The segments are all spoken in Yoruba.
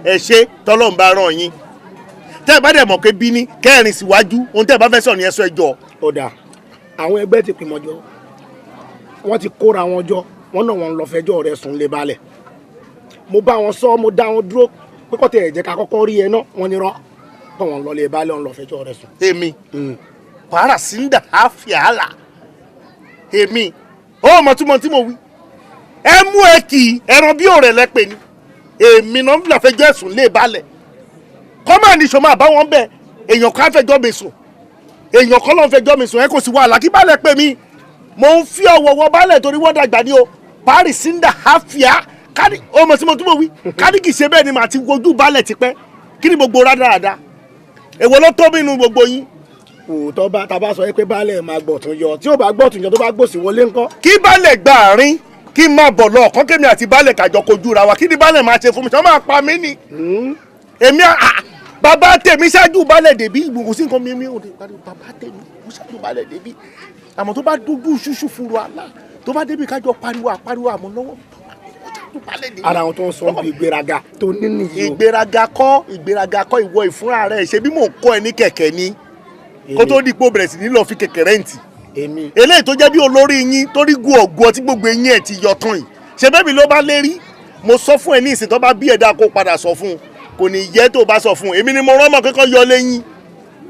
ẹ ṣe tọ́lọ́run bá ràn yín tẹ́ ẹ bá dẹ̀ mọ̀ pé bí ní kẹrin síwájú ohun tẹ́ ẹ bá fẹ́ sọ ní ẹ̀sọ́ ẹjọ́. ọ̀dà àwọn ẹgbẹ́ ti pìmọ̀ jọ wọ́n ti kóra wọn jọ wọ́n náà wọ́n lọ fẹjọ́ rẹ̀ sùn lé balẹ̀ mo bá wọn sọ mo dá wọn dúró pé kọ́tẹ̀ ẹ̀jẹ̀ ká kọ́kọ́ rí ẹ náà wọ́n ní rọ́ kọ́ wọn lọ lé balẹ̀ wọn lọ fẹjọ́ rẹ̀ sùn. èmi wàhálà síndà àfíàlà èmi ó mọ̀túmọ̀ tí mo wí ẹ mú ẹ kì í ẹran bí òrè lẹ́pẹ̀ ni èmi náà ń fẹjọ́ ẹ̀sùn lé balẹ̀ kọ́mọ̀ọ́nì ṣọ́ máa bá wọn bẹ̀ èèyàn kan fẹjọ́ mi sùn èèyàn kan lọ́n fẹjọ́ mi sùn ẹ kò sí wàhálà kí balẹ̀ pè mí mo ń fi ọ̀wọ̀wọ̀ balẹ̀ torí wọ́n dàgbà ní o paris síndà àfíà kárí ó mọ̀ tí mo túbọ̀ wí kárí kì í ṣe bẹ́ẹ̀ ni màá ti wojú balẹ̀ tipẹ́ kí ni gbogbo rádaràda èwo ló tó nínú gbogbo yín. òótọ́ bá ta bá sọ pé balẹ̀ máa gbọ̀tún yọ tí ó bá gbọ̀tún yọ tó bá gbòsì wọlé ńkọ́. kí balẹ̀ gba àárín kí n máa bọ̀ lọ ọ̀kan kémi àti balẹ̀ kàjọ kojú ra wa kí ni balẹ̀ máa ṣe fún mi tí wọ́n máa pa mí ni. èmi bàbá tèmi ṣáájú balẹ̀ dèbí ìgbòho sí nǹkan mímí òde bàbá tèmi mo ṣáájú balẹ̀ dèbí àmọ́ tó bá dúdú ṣúṣú fúru àlá tó bá débi kájọ pariwo àmọ́ lọ́wọ́ ara àwọn tó ń sọ bí ìgbéraga tó ní nìyí. ìgbéraga kọ́ ìwọ ìfúnra rẹ̀ ṣe bí mò ń kọ́ ẹ ní kẹ̀kẹ́ ni kó tó di pé o bẹ̀rẹ̀ sí ní lọ fi kẹ̀kẹ́ rẹ́ǹtì. eléyìí tó jẹ́ bí olórí yín torí gu ọ̀gbọ́ tí gbogbo eyín ẹ̀ ti yọ tán yìí ṣe bẹ́ẹ̀ mi ló bá lérí mo sọ fún ẹ ní ìsìn tó bá bí ẹ̀dá kó padà sọ fún un kò ní yẹ tó bá sọ fún un èmi ni mo rán ọmọ kankan yọ lẹ́yìn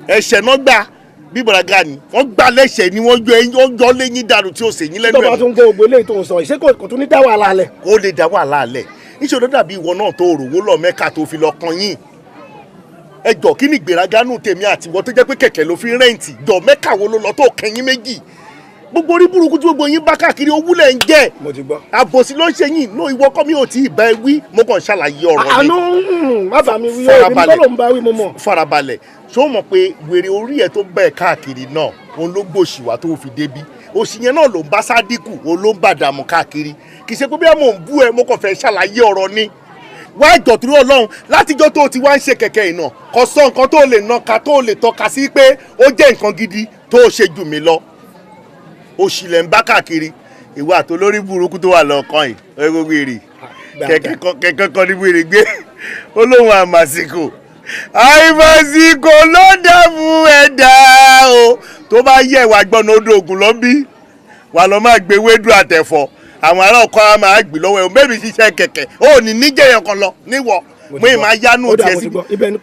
ẹ̀ṣẹ̀ náà gbà bí ìgbéraga ni wọ́n gbà lẹ́ṣẹ̀ ni wọ́n yọ lẹ́yìn dànù tí ó sì yín lẹ́nu ẹ̀. tó bá tún gbọ́ ògbó eléyìí tó ń sọ ìṣe kò tún ní dá wàhálà lẹ̀. ó lè dá wàhálà lẹ̀ níṣẹ́ dàbí ìwọ náà tó rò wó lọ Mẹ́kà tó fi lọ kan yín ẹ jọ kí ni ìgbéraga nù tèmi àti ìwọ tó jẹ́ pé kẹ̀kẹ́ ló fi rẹ́ǹtì jọ Mẹ́kà wo ló lọ tó kẹyìn méjì gbogbo orí burúkú tí gbogbo yín bá káàkiri owó lẹ̀ ń jẹ́ mo ti gbọ́ àbòsí ló ń ṣe yín no ìwọ kọ́ mi ò tí ì bá ẹ wí mo kàn ṣàlàyé ọ̀rọ̀ mi. àánú má bàa mi wí o èmi kọ́ ló ń bá wí mo mọ̀. farabalẹ̀ ṣé o mọ̀ pé wèrè orí ẹ̀ tó bẹ́ẹ̀ káàkiri náà òun ló gbòòṣìwà tó fi débi òṣì yẹn náà ló ń bá sádíkù òun ló ń bàdàmú káàkiri kì í ṣe pé bí mo ń bú ẹ mo kàn fẹ́ ṣàlàyé ọ̀rọ̀ ni wá ìjọ̀tún Ọlọ́run látijọ́ tó ti wá ń ṣe kẹ̀kẹ́ ìnà kò sọ nǹkan tó lè nàka tó lè tọ́ka sí pé ó jẹ́ nǹkan gidi tó ṣe jù mí lọ òṣìlẹ̀ ń bá káàkiri ìwà tó lórí burúkú tó wà lọ́ọ̀kan yìí gbogbo èrè kẹ̀kẹ́ kan ní wèrè gbé olóhùn àmàsìkò àìmàsìkò ló dààmú ẹ̀dá o tó bá yẹ ìwà gbọ́nà odò ògùn lọ bí wà lọ́ máa gbé wédú àtẹ̀fọ́ àwọn ará ọkọ á máa gbì lọ́wọ́ ẹ̀ mẹ́rin ṣiṣẹ́ kẹ̀kẹ́ ó ní níjẹ̀yẹ̀ kan lọ níwọ̀ mo ì máa yánú tiẹ̀ sí.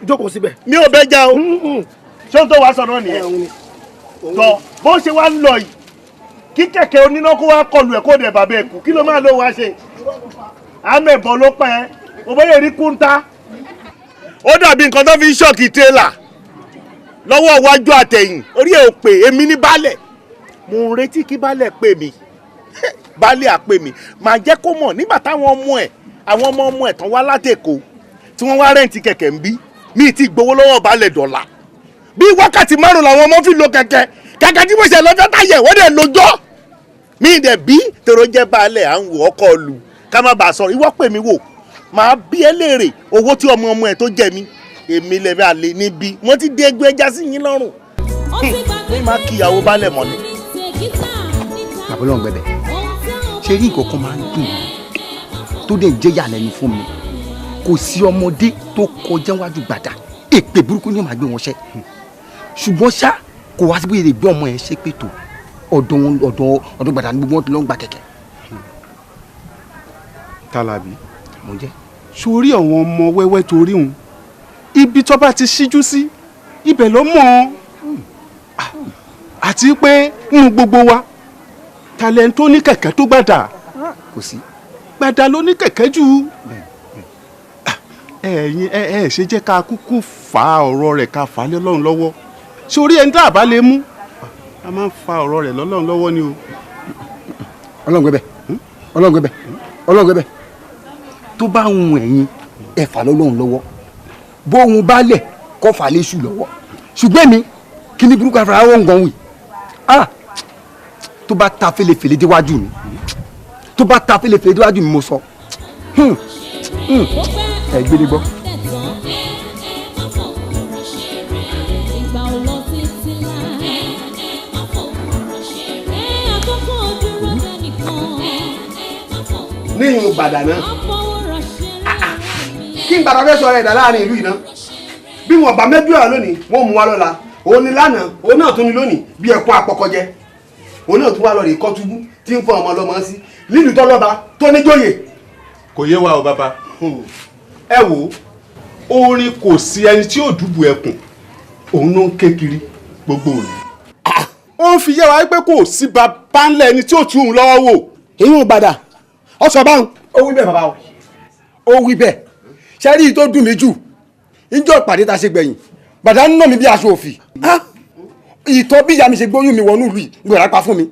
jókòó síbẹ̀. mi ò bẹ́ já o ṣé o tó wá sọ náà nìyẹn tọ bó ṣe wá ń lọ yìí kí kẹ̀kẹ́ oníná kó wá kọlù ẹ̀ kó dẹ̀ bàbá ẹ̀ kú kí ló máa ló wá ṣe àmẹ̀bọ̀ ló pẹ́ òbóyè rí kúńtà ó dàbí nǹkan tó fi ń ṣọ́ọ̀kì tírélà lọ́wọ́ iwájú àtẹ̀yìn orí ẹ̀ ò pè èmi ní baálẹ̀ mo ń retí kí baálẹ̀ pè mí baálẹ̀ àpè mí màá jẹ́ kó mọ̀ nígbà táwọn ọmọ ọmọ ẹ̀ tán wá látẹ̀kọ́ tí wọ́n wá rẹ́ǹtì kẹ̀kẹ́ ń bí mi ti gbowó lọ́wọ́ baálẹ̀ dọ̀là bí wákàtí 5 làwọn ọmọ fi lo kẹ̀kẹ́ tí mo ṣe lọ́jọ́ táyẹ̀ wọ́n dẹ̀ lójọ́ mi dẹ̀ bí tèrò jẹ́ baálẹ̀ à ń wò ọkọ̀ lù ká má bàa sọ̀rọ̀ ìwọ pè mí wò màá bí ẹ léèrè owó tí ọmọ ẹ̀ tó jẹ mí èmi lẹ́fẹ̀ẹ́ àlè níbí wọ́n ti dé ẹgbẹ́ ẹja sí yín lọ́rùn mi máa kí ìyàwó baálẹ̀ mọ́ ni. àbúrò ń gbẹbẹ ṣe rí nǹkan kan máa ń dùn tó dẹ̀ jẹ́ ìyàlẹ́nu fún mi kò sí ọmọdé tó kọjá wájú gbàdá èpè burúkú ni màá gbé wọn ṣe ṣùgbọ́n ṣá kò wá síbi èrè gbé ọmọ yẹn ṣe pé tó ọ̀dọ̀ gbàdá ní gbogbo wọn tó lọ ń gba kẹ̀kẹ́. Tálábì mo jẹ́. sórí àwọn ọmọ wẹ́wẹ́ torí òun ibi tó bá ti ṣíjú sí ibẹ̀ ló mọ̀ ọ́ àti pé nínú gbogbo wa talẹ̀ tó ní kẹ̀kẹ́ tó gbàdá kò sí. gbàdá ló ní kẹ̀kẹ́ jù ẹ̀yin ẹ ṣe jẹ́ ká kúkú fa ọ̀rọ̀ rẹ̀ ká fà á lé Ọlọ́run lọ́wọ́ sórí ẹni tá a bá lè mú a máa ń fa ọ̀rọ̀ rẹ̀ lọ́lọ́run lọ́wọ́ ni o. Ọlọ́run gbẹbẹ tó bá hun ẹ̀yin ẹ fà lọ́lọ́run lọ́wọ́ bó hun bá lẹ̀ kọ́ fà léṣù lọ́wọ́ ṣùgbọ́n mi kí ni burúkú afárá wọn gan wì tó bá ta fèlèfèlè déwájú mi mo sọ ẹ gbélé gbọ́. nínú gbàdà náà kí n gbàdá fẹ́ sọ ẹ̀dá láàrin ìlú iná bí wọn bá mẹ́jọ ẹ̀ lónìí wọ́n mú wa lọ́la òun ni lánàá òun náà tún ni lónìí bí ẹ̀kún apọ̀kọjẹ òun náà tún wá lọ rè kọ́ túbú tí ń fọ ọmọ ọlọ́mọ sí lílù tọ́lọ́ba tó níjòyè. kò yé wa o bàbá ẹ wò orin kò sí ẹni tí yóò dùbù ẹkùn òun ló ń ké kiri gbogbo òní. ó ń fi yé wa pé kò sí bàbá ńlẹ̀ ẹni tí ò tún un lọ́wọ́ wò. èyí ò gbàdà ọsọ báwọn. ó wí bẹ́ẹ̀ bàbá o ó wí bẹ́ẹ̀ sẹ́rí tó dùn mí jù níjọ́ ìpàdé ta ṣe gbẹ̀yìn bàdá ń nà mí bí aṣọ òfì ìtọ́ bí ìyá mi ṣe gbóyún mi wọnú ìlú ìgbọ̀nà pa fún mi.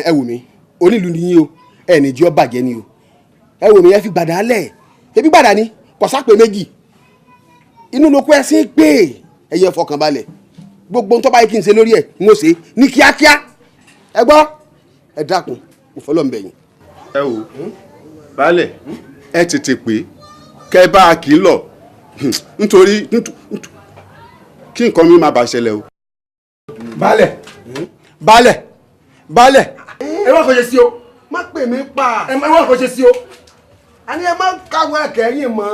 ẹ wò mí onílù ni yín o ẹ ní jí ọ bàjẹ́ ni o ẹ wò mí ẹ fi gbàdá lẹ̀ ebi gbàdá ni kò sápè méjì inú ló kó ẹ sí pé ẹyẹ fọkànbalẹ̀ gbogbo tó bá yẹ kí n ṣe lórí ẹ n ó ṣe ní kíákíá ẹ gbọ́ ẹ dákun mo fọlọ́ ń bẹ̀ yín. ẹ wò baálẹ̀ ẹ tètè pé kẹ bá a kì í lọ nítorí kí nǹkan mi má bàa ṣẹlẹ̀ o. baálẹ̀ ẹ má fọṣẹ sí o má pè mí pa ẹ má fọṣẹ sí o àní ẹ má káwọ ẹkẹyìn mọ́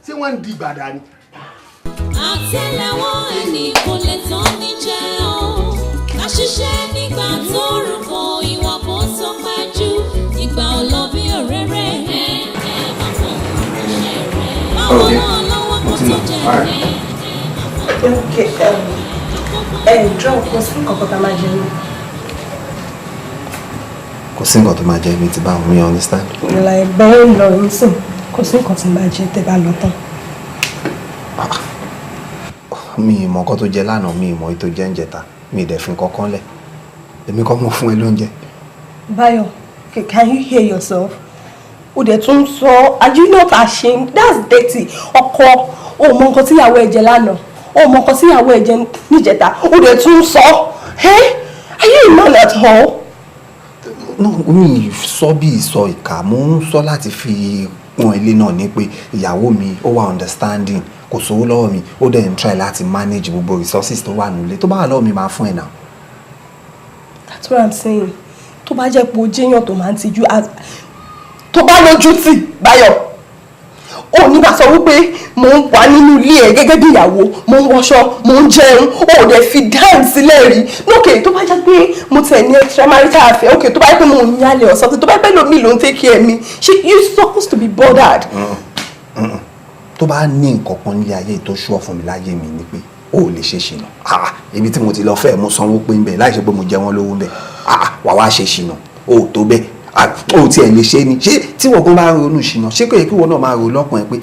ṣé wọ́n ń di gbàdá ni. àtẹ́lẹwọ́ ẹni kò lè tán ní jẹ́ o ká ṣiṣẹ́ nígbà tó rúkọ ìwà kó tó pẹ́ jù ìgbà ọlọ́bí òréré báwo náà lọ́wọ́ kó tó jẹ́ jọ kò sí nǹkan kan tá máa jẹ ní. kò sí nǹkan tó máa jẹ mi ti bá mi understand. ìlà ẹgbẹ́ ń lọ yín sìn kò sí nǹkan tí máa jẹ tẹ́ bá lọ tán. mi ì mọ nǹkan tó jẹ lánàá mi ì mọ ètò jẹ ń jẹta mi ì dẹ̀ fi nǹkan kan lẹ̀ èmi kọ́ mo fún ẹ lóúnjẹ. Báyọ̀, can you hear yourself? O dẹ̀ tún sọ, are you not ashamed? That's dirty. Ọkọ, o mọ nǹkan tí ìyàwó ẹ jẹ lánàá, o mọ nǹkan tí ìyàwó ẹ jẹ níjẹta, o dẹ̀ tún sọ. Hey, are you a man at all? No, mi sọ bí ìsọ ìkà mo ń sọ láti fi pọn ilé náà ní pé ìyàwó mi ó wà understanding kò sówó lọ́wọ́ mi ó dẹ̀ ń try láti manage gbogbo resources tó wà nílé tó bá wà lọ́wọ́ mi máa fún ẹ̀ náà. That's what I'm saying. Tó bá jẹ́ pé o jẹ́yàn tó máa ń tijú tó bá lójú tì Báyọ̀ ó ní bá sọ wípé mo ń wà nínú ilé ẹ̀ gẹ́gẹ́ bí ìyàwó mo ń wọṣọ mo ń jẹun ó dẹ̀ fi dáhùn sílẹ̀ rí lókè tó bá jẹ́ pé mo tẹ̀ ní extramarital affair okay tó bá jẹ́ pé mo ń yálẹ̀ ọ̀sán tó bá jẹ́ pé lómi ló ń take care mi ṣé you supposed to be bothered. tó bá ní nǹkan kan ní ayé tó ṣọ́ fún mi láyé mi ni pé ó lè ṣe ṣìnà ibi tí mo ti lọ fẹ́ mo sanwó pé ń bẹ̀ láì ṣe pé mo jẹ wọ́n lówó ń bẹ̀ wà wá ṣe ṣìnà ó tó bẹ́ẹ̀ ó tiẹ̀ lè ṣe ni ṣé tí wọ́n kún bá ronú ṣìnà ṣé kò yẹ kí wọ́n náà máa ro lọ́kàn ẹ̀ pé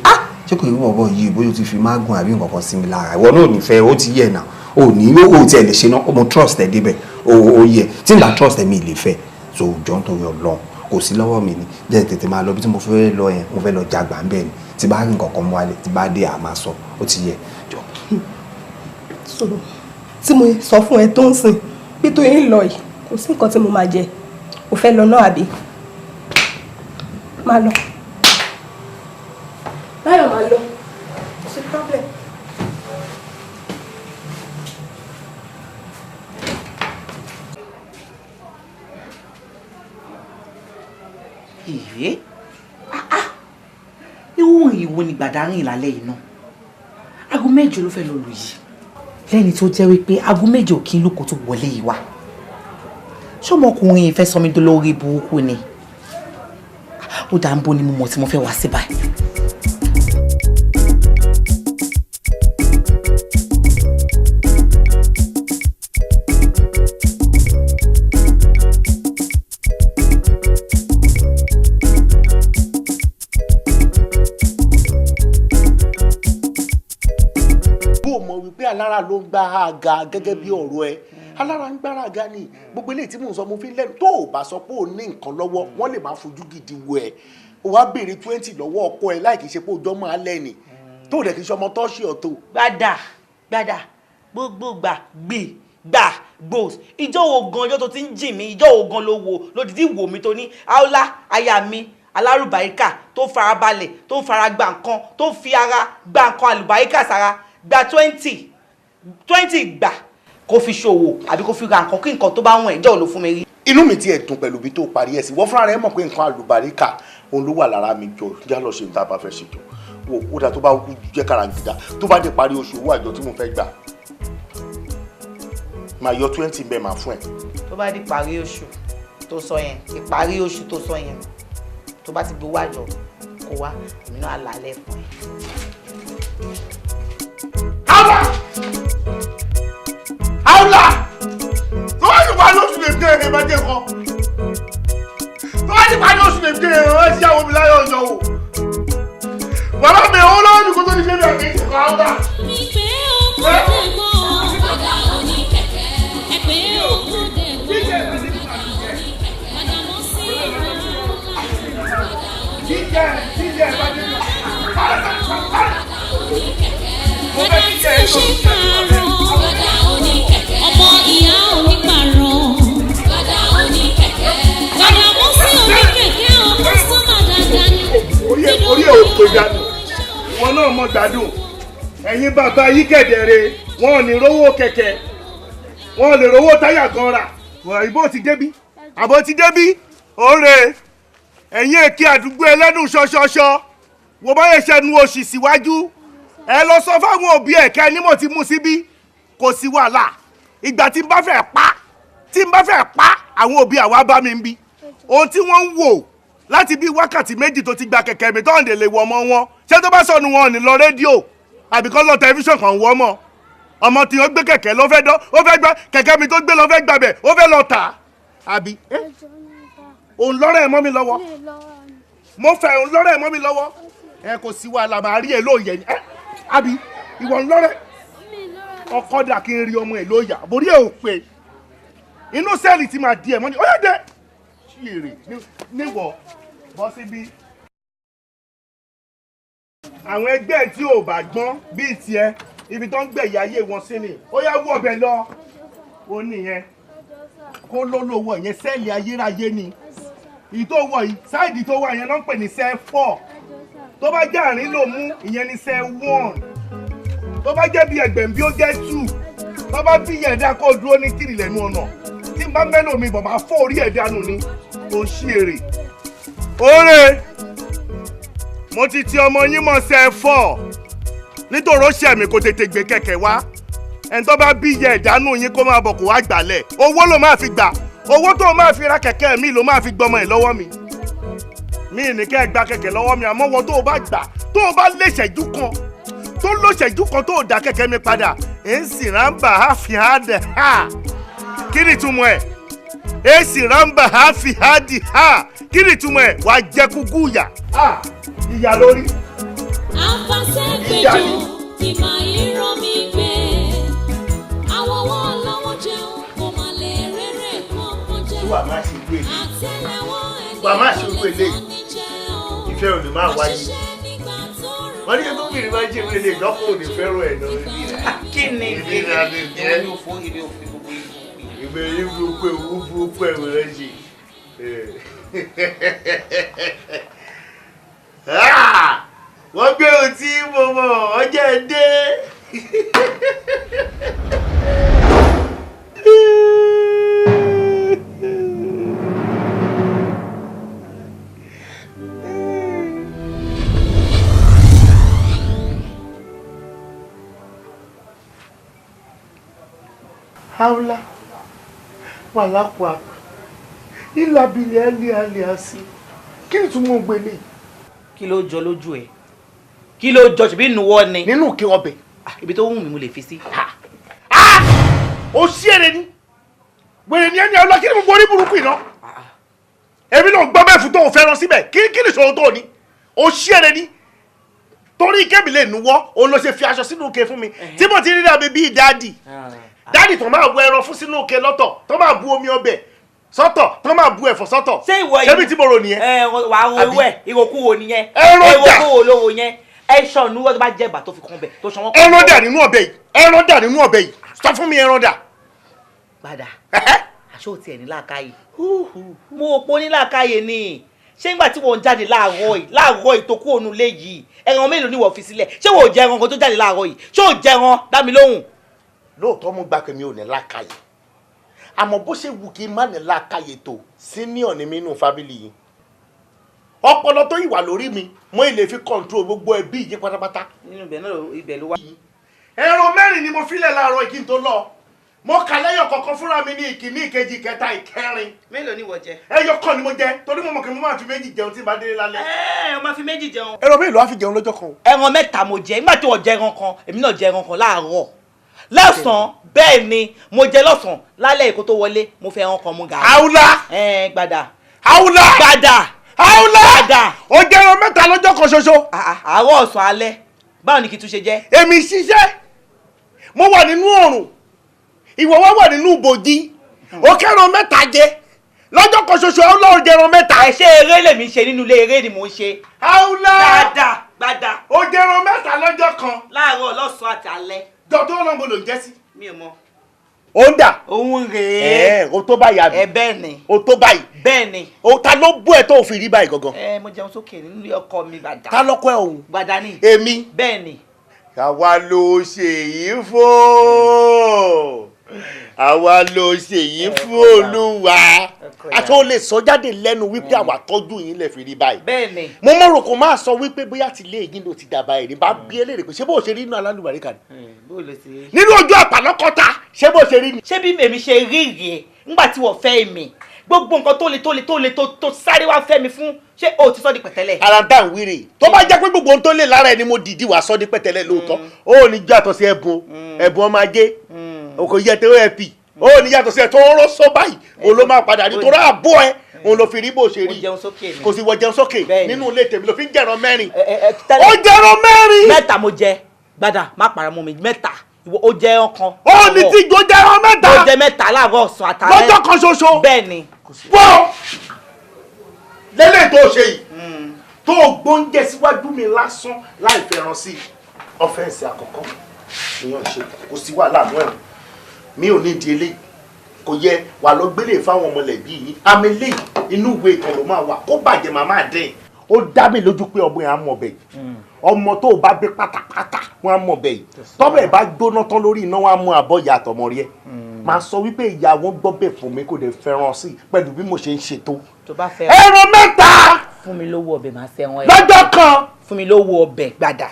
ṣé kò yẹ kí wọ́n bọ̀ yìí bóyá o ti fi mágùn àbí nǹkan kan sí mi lára ìwọ náà ò ní fẹ́ ó ti yẹ náà ó ní ó tiẹ̀ lè ṣe náà mo trust ẹ débẹ̀ ó yẹ tí n bá trust ẹ mi lè fẹ́ so jọ ń torí Ọlọ́run kò sí lọ́wọ́ mi ni jẹ́ tètè máa lọ bí tí mo fẹ́ lọ yẹn mo fẹ́ lọ jagbà ń bẹ̀ ni tí bá rí nǹkan kan mú wálé tí bá dé àmà sọ ó ti yẹ jọ. sọ̀rọ̀ tí mo sọ fún ẹ tó ń sìn bí tó yín lọ yìí kò sí nǹkan tí mo máa jẹ ò fẹ́ lọ náà àbí máa lọ Báyọ̀ máa lọ kò sí problem. ìwé ìwọ̀n ìwo ni gbàdárìn ìlàlẹ́ yìí náà aago mẹ́jọ ló fẹ́ lọ lù yìí lẹ́ni tó jẹ́ wípé aago mẹ́jọ kí n lóko tó wọlé yìí wá ṣọmọkùnrin ìfẹ́ sọmi dolórí burúkú ni ó dá ń bó ni mo mọ̀ tí mo fẹ́ wá sí báyìí. alára ló ń gbá àga gẹ́gẹ́ bí ọ̀rọ̀ ẹ alára ń gbára àga ni gbogbo eléyìí tí mò ń sọ mo fi lẹ́nu tó o bá sọ pé o ní nǹkan lọ́wọ́ wọ́n lè máa fojú gidi wo ẹ̀ o wá béèrè 20 lọ́wọ́ ọkọ ẹ láì kìí ṣe pé òjọ́ máa lẹ́ni tó o dẹ̀ kìí ṣe ọmọ tọ́ṣì ọ̀tọ̀. gbàdà gbogbo gbà gbòs ìjọ wo gan ọjọ́ tó ti ń jìn mí ìjọ wo gan ló wo lódìdí wò mí tó ní aola aya mi alárùbáríkà tó farabalẹ̀ tó fara gba nǹkan tó fi ara gba nǹkan àlùbáríkà sára gba 20 gbà kó fi ṣòwò àbí kó fi ra nǹkan kí nǹkan tó bá wọ̀n ẹ̀jọ́ ló fún mi rí. inú mi tiẹ̀ dùn pẹ̀lú bí tó parí ẹ̀ sí wọ́n fúnra rẹ̀ mọ̀ pé nǹkan àlùbáríkà òun ló wà lára mi jọ já lọ ṣe ní tá a bá fẹ́ ṣètò wò ó dà tó bá jẹ́ kàràǹgídá tó bá dé parí oṣù owó àjọ tí mo fẹ́ gbà máa yọ 20 bẹ́ẹ̀ máa fún ẹ. tó bá di parí oṣù tó sọ yẹn ìparí oṣù tó sọ yẹn tó bá ti gbowó àjọ kó wá èmi náà lálẹ́ fún ẹ. Aula! Tó bá ti parí oṣù lè dé ẹ̀ bá dé kọ́. Tó bá ti parí oṣù lè dé ẹ̀ ẹ̀ ṣí àwọn omi láyọ̀ ọjọ́ o. Bàbá mi ò lọ́wọ́ ní kó tó ní ṣe bí àgbẹ̀ ìṣẹ̀kọ̀ Aula. Ọmọ ìyá onípàrọ̀ bàdà oníkẹ̀kẹ́ bàdà mọ́ sí oníkẹ̀kẹ́ ọmọ sọ́mà dáadáa ni. Orí ẹ̀ ò pè dànù wọn náà mọ̀ gbádùn ẹ̀yin bàbá yìí kẹ̀dẹ̀rẹ̀ wọn ò ní rówó kẹ̀kẹ́ wọn ò lè rówó táyà gan rà ìbò ti débí àbò ti débí òǹrè ẹ̀yin èké àdúgbò ẹlẹ́nu ṣọṣọṣọ wo bá yẹ ṣẹnu oṣù síwájú ẹ lọ sọ fáwọn òbí ẹ̀ kẹ́ ni mo ti mú síbí kò sí wàhálà ìgbà tí n bá fẹ́ pa àwọn òbí àwa bá mi ń bí ohun tí wọ́n ń wò láti bí wákàtí méjì tó ti gba kẹ̀kẹ́ mi tọ́ǹdè lè wọ ọmọ wọn ṣé tó bá sọnù wọn ò ní lọ rédíò àbí kọ́ lọ tẹlifíṣàn kan wọ́ mọ́ ọmọ tí wọ́n gbé kẹ̀kẹ́ ló fẹ́ dán ó fẹ́ gbá kẹ̀kẹ́ mi tó gbé lọ fẹ́ gbàbẹ̀ ó fẹ́ lọ tà àbí òun lọ́rọ̀ ẹ̀ mọ́ mi lọ́wọ́ mo fẹ́ òun lọ́rọ̀ ẹ̀ mọ́ mi lọ́wọ́ ẹ kò sí wàhálà máa rí ẹ lóòyẹ ni àbí ìwọ ń lọ́rẹ̀ ọkọ dà kí n rí ọmọ ẹ lóòyà borí ẹ ò pé inú sẹ́ẹ̀lì tí máa di ẹ̀ mọ́ ni ó yẹ dé ṣìírì níwọ̀ bọ́ síbí. àwọn ẹgbẹ́ tí ò bá gbọ́n bíi tiẹ̀ ibi tó ń gbẹ̀yà ayé wọn sí ni ó yá wọ̀ bẹ́ẹ̀ lọ ó nìyẹn kó ló lówó yẹn sẹ́ẹ̀lì ayérayé ni èyí tó wọ̀ yìí sáìdì tó wà yẹn ló ń pè ní sẹ́ẹ̀ 4 tó bá jẹ́ àárín ló mú ìyẹn ní sẹ́ẹ̀ 1 tó bá jẹ́ bí ẹgbẹ̀m bí ó jẹ́ 2 tó bá bí yẹ̀dá kó dúró ní 3 lẹ́nu ọ̀nà tí n bá mẹ́lò mi bọ̀ máa fọ́ orí ẹ̀ dànù ni kò ṣí èrè. Oore mo ti ti ọmọ yín mọ̀ sẹ́ẹ̀ 4 nítorí ó ṣẹ̀mí kó tètè gbé kẹ̀kẹ́ wá ẹni tó bá bí yẹ ìdánù yín kó máa bọ̀ kó wá gbàlẹ̀ owó ló máa fi gbà owó tó máa fi ra kẹ̀kẹ́ mi ló máa fi gbọmọ ẹ̀ lọ́wọ́ mi ní kẹ́ ẹ gba kẹ̀kẹ́ lọ́wọ́ mi àmọ́ wọ́n tó o bá gbà tó o bá lé ṣẹ́jú kan tó ló ṣẹ́jú kan tó o dá kẹ̀kẹ́ mi padà èsì rámbà á fi há dẹ̀ ha kí ni túmọ̀ ẹ̀ èsì rámbà á fi há di ha kí ni túmọ̀ ẹ̀ wàá jẹ kúkú ìyà ìyà lórí. Àfàṣẹ́gbẹ̀jọ ìmọ̀ ìrọ̀ mi gbé àwọn wọn lọ́wọ́ jẹun kò má lè rere kankan jẹ àtẹ́lẹwọ́ ẹni ìfẹ́ òní máa wáyé wọ́n ní tó bìrì máa jẹ́ ìwé lè dọ́kọ̀ òní fẹ́ràn ẹ̀ náà kí ni ìbéèrè òfò ìbéèrè òfò gbogbo ìbéèrè burúkú ewu burúkú ẹ̀rọ rẹ̀ jì wọ́n gbé ohun tí mo mọ̀ ọjọ́ dé. Haula wala kwa ila bilali aliasi kí ni túmọ̀ gbélé kí ló jọ lójú ẹ kí ló jọ ṣebí nuwọ ni nínú kí ọbẹ̀ ibi tó wù mí mo lè fi sí. ó ṣeré ni wèrè ni ẹni ọlọ kí ni mo borí burúkú iná èmi náà gbọ́ bẹ́ẹ̀ fún tó o fẹ́ràn síbẹ̀ kí ni ìṣòro tó o ní ó ṣeré ni torí kébì lè nuwọ́ òun ló ṣe fi aṣọ sínú òkè fún mi tí mo ti rí dàbí bíi dáàdì dáàdì tó máa bu ẹran fún sínú òkè lọ́tọ̀ tó máa bu omi ọbẹ̀ sọ́tọ̀ tó máa bu ẹ̀fọ́ sọ́tọ̀ ṣé ìwọ yìí ṣebí tí mo rò nìyẹn. wàá ro owó ẹ ìròkúwo nìyẹn ìròkúwo lówó yẹn ẹṣọ nuwọ́ tó bá jẹ́ bà tó fi kún bẹ̀ tó ṣan wọ́n. ẹran dà nínú ọbẹ̀ yìí ẹran dà nínú ọbẹ̀ yìí sọ fún mi ẹran dà. padà aṣọ òtí ẹ̀ ní làákàyè mo ò pọ̀ ní làákàyè ni ṣé nígbà tí wọ́n ń jáde láàárọ̀ yìí tó kú òun lé yìí ẹran mélòó ni wọ́n fi sílẹ̀ ṣé wọ́n ò jẹ ẹran kan tó jáde láàárọ̀ yìí ṣé ò jẹ ẹran dá mi lóhùn. lóòótọ́ mo gbà pé mi ò ní làákàyè àmọ́ bó ṣe wù kí n má ní làákàyè tó senior ni mí nù fábílì yìí ọpọlọ tó ìwà lórí mi mo lè fi control gbogbo ẹbí yìí pátápátá. nínú ibẹ̀ ló wá. ẹran mẹ́rin ni mo filẹ̀ láàárọ̀ kí n tó lọ mo kà lẹ́yọ̀ kọ̀ọ̀kan fúnra mi ní ìkíní ìkejì ìkẹta ìkẹrin. mélòó ni wọ́n jẹ. ẹyọ kan ni mo jẹ torí mo mọ̀ kí mo máa fi méjì jẹun tí n bá délé lálẹ́. o máa fi méjì jẹun. ẹran mélòó á fi jẹun lọ́jọ́ kan. ẹran mẹ́ta mo jẹ nígbà tí wọ́n jẹ ẹran kan èmi náà jẹ ẹran kan láàárọ̀ lọ́sàn-án bẹ́ẹ̀ ni mo jẹ lọ́sàn-án lálẹ́ èkó tó wọlé mo fẹ́ ẹran kan mu gàrí. àwùlá. gbàdà. àwùlá. gbàdà. àwùlá. gbàdà. o jẹ ẹran mẹ́ta lọ́jọ́ kan ṣoṣo. àárọ̀ ọ̀sán alẹ́ báwo ni kí tún ṣe jẹ́. èmi ṣiṣẹ́ mo wà nínú oòrùn ìwọ wà nínú ìbòjì ó kẹran mẹ́ta jẹ lọ́jọ́ kan ṣoṣo Ọlọ́run jẹran mẹ́ta. ẹ ṣe eré lèmi ṣe nínú ilé eré ni mò ń ṣe. àwùlá. gbàdà. ó jẹran mẹ́ta lọ́jọ́ kan. láàárọ̀ lọ́sàn-án àti alẹ́. dọ̀tún ọlọ́mọ ló ń jẹ́ sí. mi ò mọ. ó ń dà. òun rèé. o tó báyìí àbí. bẹ́ẹ̀ ni. o tó báyìí. bẹ́ẹ̀ ni. o ta ló bú ẹ tó fi rí báyìí gangan. mo jẹun sókè nínú ilé ọkọ mi gbàdà. ta lọ́kọ ẹ òun. gbàdà ni. èmi. bẹ́ẹ̀ ni. àwa ló ṣèyí fún àwa ló ṣèyí fún Olúwa àti o lè sọ jáde lẹ́nu wípé àwa tọ́jú yín lè fi rí báyìí. bẹ́ẹ̀ni. mo mọ̀ rò kó máa sọ wípé bóyá ti lé yín ló ti dàbà ẹ̀ ní bá bí eléèrè pé ṣé bó ṣe rí inú alálùbáríkà ni. nínú ojú àpàlọ́kọ́ta ṣé bó ṣe rí ni. ṣé bí èmi ṣe rí rèé nígbà tí wọ́n fẹ́ mi gbogbo nǹkan tó sáré wá fẹ́ mi fún ṣé o ti sọ di pẹ̀tẹ́lẹ̀. ara ń tà ń wíre tó bá jẹ́ pé gbogbo ohun tó lè lára ẹ ni mo dìídì wá sọ di pẹ̀tẹ́lẹ̀ lóòótọ́ ó ní jàtọ̀ sí ẹ̀bùn ọmọ ajé òkò yẹ tó ẹ̀ pì ó ní yàtọ̀ sí ẹ̀ tó ń rọ́ sọ báyìí òun ló máa padà nítorí àbọ̀ ẹ òun ló fi rí bó ṣe rí kò sì wọ jẹun sókè nínú ilé tèmi ló fi ń jẹran mẹ́rin ó jẹran mẹ́rin. mẹ́ta mo jẹ gbàdà má para mọ́ mi mẹ́ta ó jẹ ọkàn. ó ní tí jò jẹran mẹ́ta. ó jẹ mẹ́ta láàárọ̀ ọ̀sán àtàlẹ́. lọ́jọ́ kan ṣoṣo. bẹ́ẹ̀ ni. bọ́ lélẹ̀ tó ṣe yìí tó gbóúnjẹ síwájú mi lásán láì fẹ́ràn sí ọ́fẹ́ǹsì àkọ́kọ́ ìyàn ṣe kò sí wàhálà mọ́ ẹ̀rù mi ò ní di eléyìí kò yẹ wà lọ gbélé fáwọn ọmọlẹ̀bí yìí àmì eléyìí inú ìwé ìtàn ló máa wà kó bàjẹ́ màmá dín ó dá mi lójú pé ọmọ yẹn á mọ̀ bẹ́ẹ̀ ọmọ tó o bá gbé pátápátá wọn á mọ̀ bẹ́ẹ̀ tọ́bẹ̀ bá gbóná tán lórí iná wọn á mú àbọ̀ ìyá àtọmọ rí ẹ máa sọ wípé ìyá wọn gbọ́ bẹ́ẹ̀ fún mi kò dé fẹ́ràn sí pẹ̀lú bí mo ṣe ń ṣètò. tó bá fẹ́ ẹran mẹ́ta. fún mi lówó ọbẹ̀ máa ṣẹ́ wọn. lọ́jọ́ kan. fún mi lówó ọbẹ̀ gbàdà.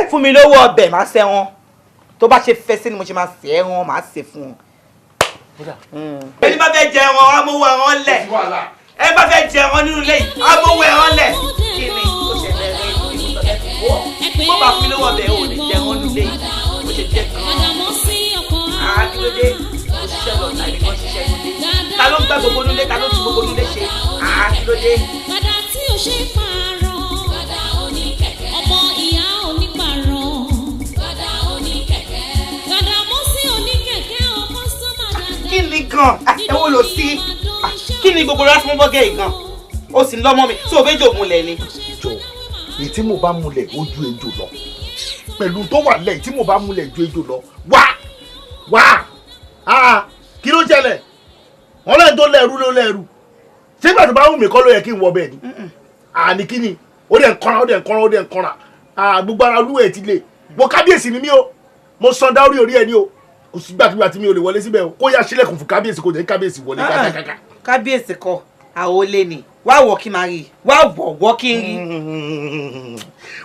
fún mi lówó ọbẹ̀ máa ṣẹ́ wọn tó bá ṣe fẹ́ sí ni mo ṣe máa ṣẹ́ wọn máa ṣe fún wọn. ẹni bá fẹ́ jẹ wọn á mówó ẹran lẹ̀ ẹni bá fẹ́ jẹ wọn nínú ilé yìí á mówó ẹran lẹ̀ kí ni ó ṣe bẹ̀rẹ̀ ìlú bó bá fi lówó ọbẹ̀ ò lè jẹ wọn nínú ilé yìí ó ṣe jẹ kan àkílódé òṣìṣẹ́ lọ tàbí kan ṣiṣẹ́ nílé ta ló ń gbá gbogbo nílé ta ló ń fi gbogbo nílé ṣe àkílódé. Gbàdà tí ò ṣe pààrọ̀ gbàdà oníkẹ̀kẹ́ ọmọ ìyá onípààrọ̀ gbàdà oníkẹ̀kẹ́ gbàdà mọ́sí oníkẹ̀kẹ́ ọmọ sọ́mà dáadáa. kí ni gan ẹ̀wọ̀n lò sí kí ni gbogbo rásmọ́ bọ́gẹ́ yìí gan ó sì ń lọ́mọ mi tí o fẹ́ jò múlẹ̀ ni. jọ èyí tí mo bá múlẹ̀ ó ju ejò lọ pẹ̀lú tó wà lẹ́yìn tí mo bá múlẹ̀ ju ejò lọ wá kí ló ṣẹlẹ̀ wọ́n lẹ́yìn tó lẹ́rú ló lẹ́rú sígbà tó bá wù mí kọ́ ló yẹ kí n wọ bẹ́ẹ̀ ni àní kí ni ó dẹ̀ ń kọ́ra gbogbo ara olúwa ẹ̀ ti lè mo kábíyèsí ni mí o mo sàn dá orí ẹ̀ ni o kò sígbàkigbà tí mi ò lè wọlé síbẹ̀ o kó yá sílẹ̀kùn fún kábíyèsí kò jẹ́ kábíyèsí wọlé kákákáká. kábíyèsí kọ àwọn olè ni wá wọ kí n máa rí wá wọ kí n rí.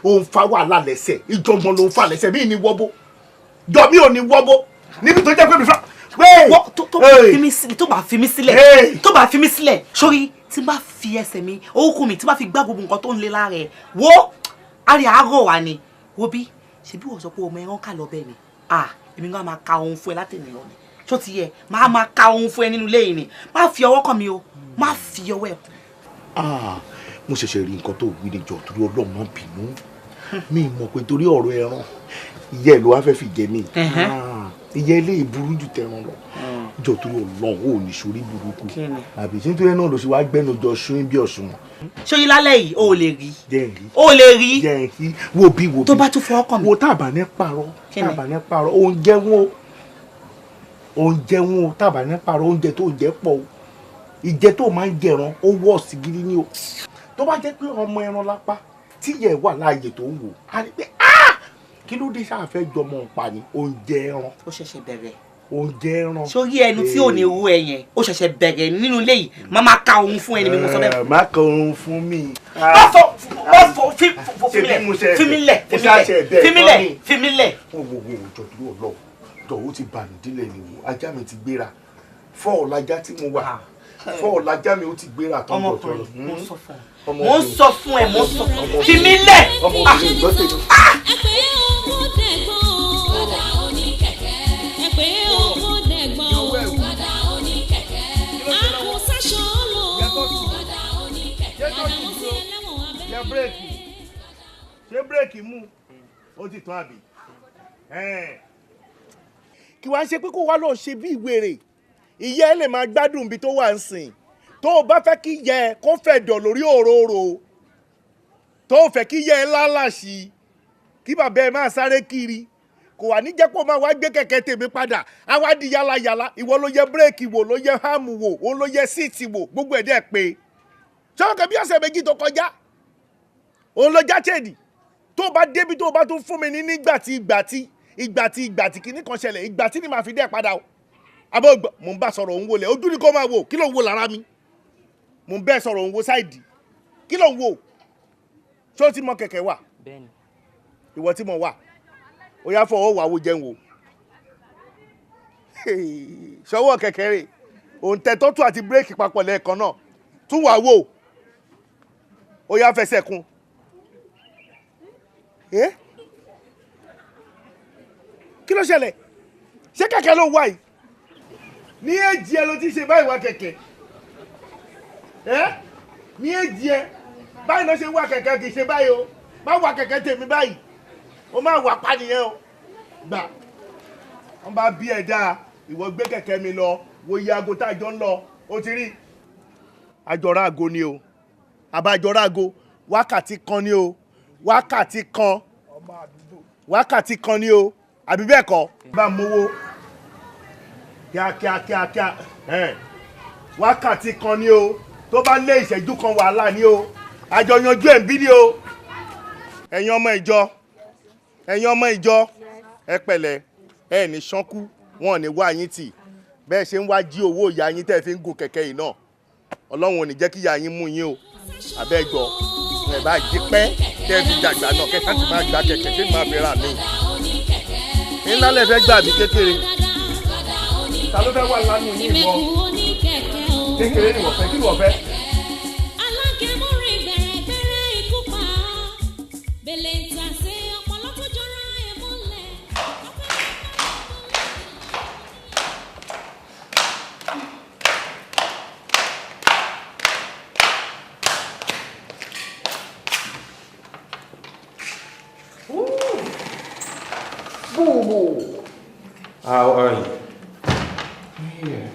ó ń fa wàhálà lẹ́sẹ̀ ìjọ̀gbọ̀n ló ń fa lẹ́sẹ̀ mí ní wọ́bó jọ mí ò ní wọ́bó níbi tó jẹ́ pé mi fa. tó bá fi mí sílẹ̀ sórí tí bá fi ẹsẹ̀ mi orúkún mi tí bá fi gbá gbogbo nǹkan tó ń lé lára ẹ̀ wo àrí àárọ̀ wa ni wo bí ṣebí wọ́n sọ pé ọmọ ẹran kà lọ bẹ́ẹ̀ ni èmi náà máa ka ohun fún ẹ látẹ̀lé lọ ni tó ti yẹ máa ka ohun fún ẹ nínú ilé yìí ni má fi ọwọ́ kàn mí o má fi ọwọ́ ẹ̀ kù. mo ṣẹ̀ṣẹ̀ rí nǹkan tó wí ni jọ torí Ọlọ́run náà bínú mi mọ̀ pé torí ọ̀rọ̀ ẹran ìyá ẹ̀ ló wá fẹ́ fi jẹ mí ìyá ilé ìburú jù tẹran lọ jọ torí Ọlọ́run ò ní sórí burúkú àbí nítorí náà ló ṣe wá gbẹ́nu jọ sún bí ọ̀sùn. ṣóyí lálẹ́ yìí o lè rí o lè rí wo bí tó bá tún fọwọ́ kàn mí. wo tábà ní parọ́ oúnjẹ wọn o tábà ní parọ́ oúnjẹ tó ń jẹ pọ̀ o ìjẹ tó máa ń jẹran ó wọ̀ sí gidi ní o tó bá jẹ́ pé ọmọ ẹran lápá tíyẹ̀ wà láàyè tó ń wò á rí pé kí ló dé sáà fẹ́ jọmọ pa ni oúnjẹ ẹran. ó ṣẹ̀ṣẹ̀ bẹ̀rẹ̀ oúnjẹ ẹran. sórí ẹnu tí ò ní owó ẹ yẹn ó ṣẹ̀ṣẹ̀ bẹ̀rẹ̀ nínú ilé yìí máa ka ohun fún ẹni mi mo sọ bẹ́ẹ̀. má ka ohun fún mi. má fọ fímílẹ̀. wo jọ dúró lọ jọ ó ti bà mí dílé ni wo ajá mi ti gbéra fọ́ ọ̀làjá tí mo wà fọ́ ọ̀làjá mi ó ti gbéra tán bọ̀ tọrọ. mo ń sọ fún ẹ fímílẹ̀. ọmọbìnrin gbọ́ tèmi. ṣé bírèkì mú ó ti tán àbí kí wàá ṣe pé kó wá lọ ṣe bí ìwèrè ìyá ẹ lè máa gbádùn ibi tó wà ń sìn tó o bá fẹ́ kí yẹ ẹ kó fẹ̀dọ̀ lórí òróró tó o fẹ́ kí yẹ ẹ lálàṣì kí bàbá ẹ máa sáré kiri kò wà ní jẹ́ pé o máa wá gbé kẹ̀kẹ́ tèmi padà á wá di yálàyàlà ìwọ ló yẹ bírèkì wò ló yẹ háàmù wò òun ló yẹ síìtì wò gbogbo ẹ̀ dẹ́ pé ṣọ́wọ́n kan bí ọ̀sẹ̀ méjì tó kọjá òun ló já chèdì tó bá débi tó bá tún fún mi ní ìgbà tí kìíní kan ṣẹlẹ̀ ìgbà tí ni màá fi dẹ́ padà o abọ́ gbọ́ mò ń bá sọ̀rọ̀ òun wọlé ojú ni kò máa wò kí ló ń wò lára mi mò ń bẹ́ẹ̀ sọ̀rọ̀ òun wo sáìdì kí ló ń wò ṣé o ti mọ kẹ̀kẹ́ wà ìwọ tí mo wà ó yá fọwọ́ wà wo jẹun wò ṣọwọ́ kẹ̀kẹ́ rè òun tẹ tọ́tù àti bírèkì papọ̀ lẹ́ẹ̀kan náà tún wà wò ó yá fẹsẹ̀ kún kí ló ṣẹlẹ̀ ṣé kẹ̀kẹ́ ló wà yìí ní èjì ẹ ló ti ṣe báyìí wá kẹ̀kẹ́ ní èjì ẹ báyìí ló ṣe wá kẹ̀kẹ́ kì í ṣe báyìí o má wá kẹ̀kẹ́ tèmi báyìí o má wà pa nìyẹn o gbà wọn bá bí ẹ dáa ìwọ gbé kẹ̀kẹ́ mi lọ wo iye aago tá a jọ ń lọ o ti rí àjọra aago ni o àbájọra aago wákàtí kan ni o wákàtí kan ni o àbí bẹ́ẹ̀ kọ́ bá mowó kíákíá wákàtí kan ni o tó bá lé ìṣẹ́jú kan wàhálà ni o àjọ yanjú ẹ̀ ń bí ni o ẹ̀yin ọmọ ìjọ ẹ pẹ̀lẹ́ ẹ ní ṣánkú wọn ò ní wá yín tì bẹ́ẹ̀ ṣe ń wá jí owó ìyá yín tẹ́ fi ń gùn kẹ̀kẹ́ yìí náà ọlọ́run ò ní jẹ́ kí ìyá yín mú yín o àbẹ́jọ ẹ bá jí pẹ́ tẹ́ fi dàgbà náà kẹ́kẹ́ ti máa gba kẹ̀kẹ́ tí máa fi rà mí ńlá lẹ fẹ́ gbà mí kékeré ta ló fẹ́ wà lánàá ní ìwọ kékeré ni wọ́n fẹ́ kí wọ́n fẹ́. How are you? Here.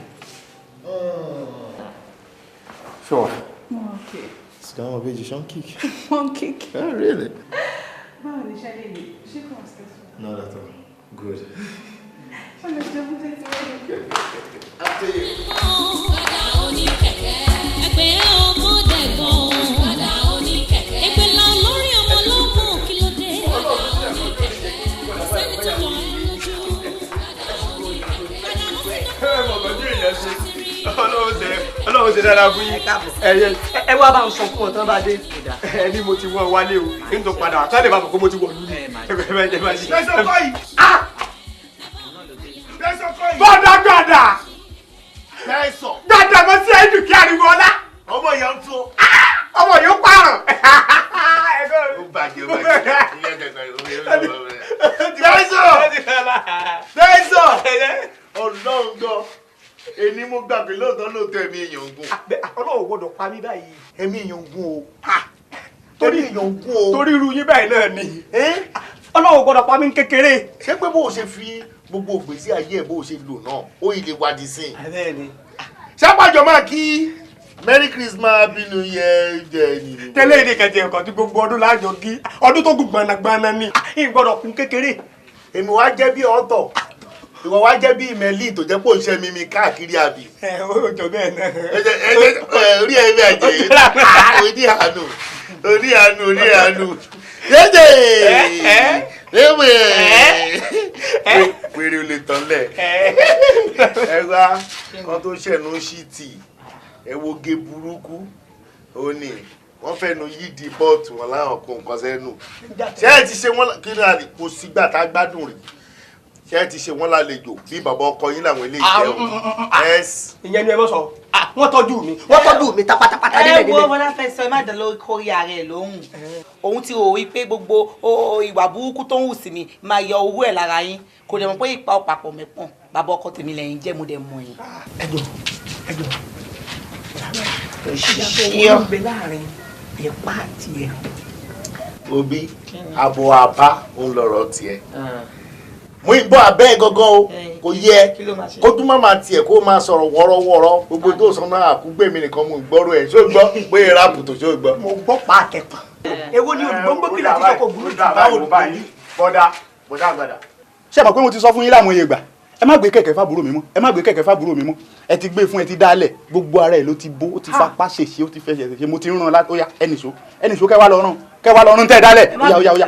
Sure. Okay. It's down a bit, you kick. One kick. Oh, really? Not at all. Good. After you. Ọlọ́run ṣe dára fún yín. Ẹ wá bá ń sọ fún ọ tán bá dé. Ẹni mo ti wọ́n wálé o kí n tó padà wá sáré bá mọ̀ pé mo ti wọ̀ lórí. Bẹ́sọ̀ kọ́ yìí. Bẹ́sọ̀ kọ́ yìí. Bọ́dà gbàdà. Bẹ́sọ̀. Gbàdà mo sí ẹ̀dùn kí ariwo ọlá. Ọmọ yẹn ń tó. Ọmọ yóò pààrọ̀. Ó bàjẹ́. Bẹ́sọ̀. Ọlọ́run gbọ́. Èmi mo gbàgbé lóòótọ́ ẹ̀mí èèyàn ń gùn. Ọlọ́run gbọ́dọ̀ pa mí báyìí. Ẹ̀mí èèyàn ń gùn o. Torí èèyàn ń gùn o. Torí irú yín báyìí náà ni. Ọlọ́run gbọ́dọ̀ pa mí kékeré. Ṣé pé bó o ṣe fi gbogbo ìgbésí ayé ẹ̀ bó o ṣe lò náà ó ilé wádìí sí i. Ṣápàjọ máa kí Merry Christmas Happy New Year jẹ ni. Tẹ́lẹ̀ èdè kẹ̀tì ẹ̀kọ́ tí gbogbo ọdún láàjọ kí ọdún tó gùn gbanagbana ni. Ìgbọ́dọ̀ kún kékeré. Èmi wá jẹ́ bí ọ̀tọ̀. Ìwọ wá jẹ́ bí ìmẹ̀lì tó jẹ́ pò ń ṣe mímí káàkiri àbí. Ó jọ bẹ́ẹ̀ náà. Orí ẹ̀ bí àjẹ́ orí àánú. Yéjè! wèrè ò lè tán lẹ̀. Ẹ wá kan tó ṣẹ̀nu ṣíìtì ẹ wo gé burúkú ó ní wọ́n fẹ́nu yí di bọ́ọ̀tù wọn láwọn kó nǹkan sẹ́nu. Ṣé ẹ ti ṣe wọ́n kí ni àlè kò sígbà tá a gbádùn rè ṣé ẹ ti ṣe wọ́n lálejò bí bàbá ọkọ yín làwọn eléyìí jẹ́ o. Ìyẹn ni ẹ mọ̀ sọ wọ́n tọ́jú mi tápátápátá nílẹ̀ nílẹ̀. Ẹ wo bọ́lá fẹ́ sọ ẹ má dán lórí kórè ara ẹ̀ lóhùn. Òun ti rò wípé gbogbo ìwà burúkú tó ń hù sí mi máa yọ owó ẹ̀ lára yín kò dẹ̀ mọ̀ pé ipa ọ̀pàpọ̀ mẹ́pọ̀n bàbá ọkọ tèmi lẹ́yìn jẹ́ mo dẹ̀ mọ̀ yín. ẹjọ́ Ṣíọ. bẹ láàrin ipa àti ẹ. Obi abo àbá òun lọ̀rọ̀ tiẹ̀. Mú ìbọn abẹ́ ẹ̀ gangan o kò yẹ kó tún máa tiẹ̀ kó máa sọ̀rọ̀ wọ́rọ́wọ́rọ́ gbogbo tó sọ náà àkúgbè mi nìkan mo gbọ́rọ̀ ẹ̀ ṣó gbọ́ pé ráàpù tó ṣó gbọ́. Mo gbọ́ pa àkẹ́tàn. Èwo ni olùgbọ́ngbọ́ kí láti sọ́kọ̀ burú jù báwo ló bá yín. Bọ́dà àgbàdà. Ṣé mọ̀ pé mo ti sọ fún yín láwọn ìgbà ẹ má gbé kẹ̀kẹ́ fábúrò mi mọ́ ẹ má gbé kẹ̀kẹ́ fábúrò mi mọ́ ẹ ti gbé fún ẹ ti dálẹ̀ gbogbo ara ẹ ló ti bó ó ti fapá ṣèṣe ó ti fẹ́ ṣe mo ti rán láti ó yá ẹnìṣó kẹwàá lọ́rùn tẹ́ dálẹ̀ ó yá.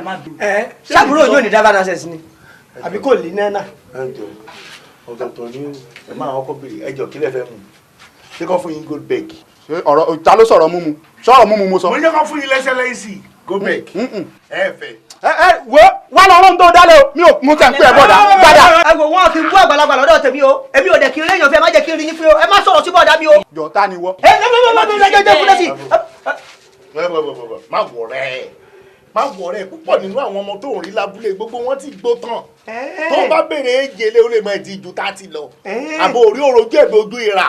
Ṣàbúrò yóò ní dábàá náà ni àbí kò lè náà. Ọ̀tọ̀ọ̀tọ̀ ni ẹ máa ọkọ̀ béèrè ẹjọ́ kílẹ̀ fẹ́ mu ṣé kọ́ fún yín gold bag. ọ̀rọ̀ ta ló sọ̀rọ̀ múmu mo sọ. mo ní kọ́ fún yín lẹ́sẹ̀ lẹ́sì gold bag ẹ fẹ́. wo wà lọ́rùn tó dálẹ̀ o mi ò mú tẹ̀ ń pè ẹ́ bọ̀dà gbàdà. ẹ wò wọn kì í bú àgbàlagbà lọ́dọ̀ tèmi o èmi ò dẹ̀ kiri lẹ́yìn ọ̀fẹ́ má jẹ́ kiri yín fún o ẹ má sọ̀rọ̀ sí bọ̀dà mi o. jọ̀ọ́ta ni wọ́. Má wọ̀ rẹ̀ púpọ̀ nínú àwọn ọmọ tó ń rí lábúlé gbogbo wọn ti gbó tán tó bá béèrè èjèlé ó lè mọ ìdí ju 30 lọ àbò orí òròjú ẹ̀bí ojú ìrà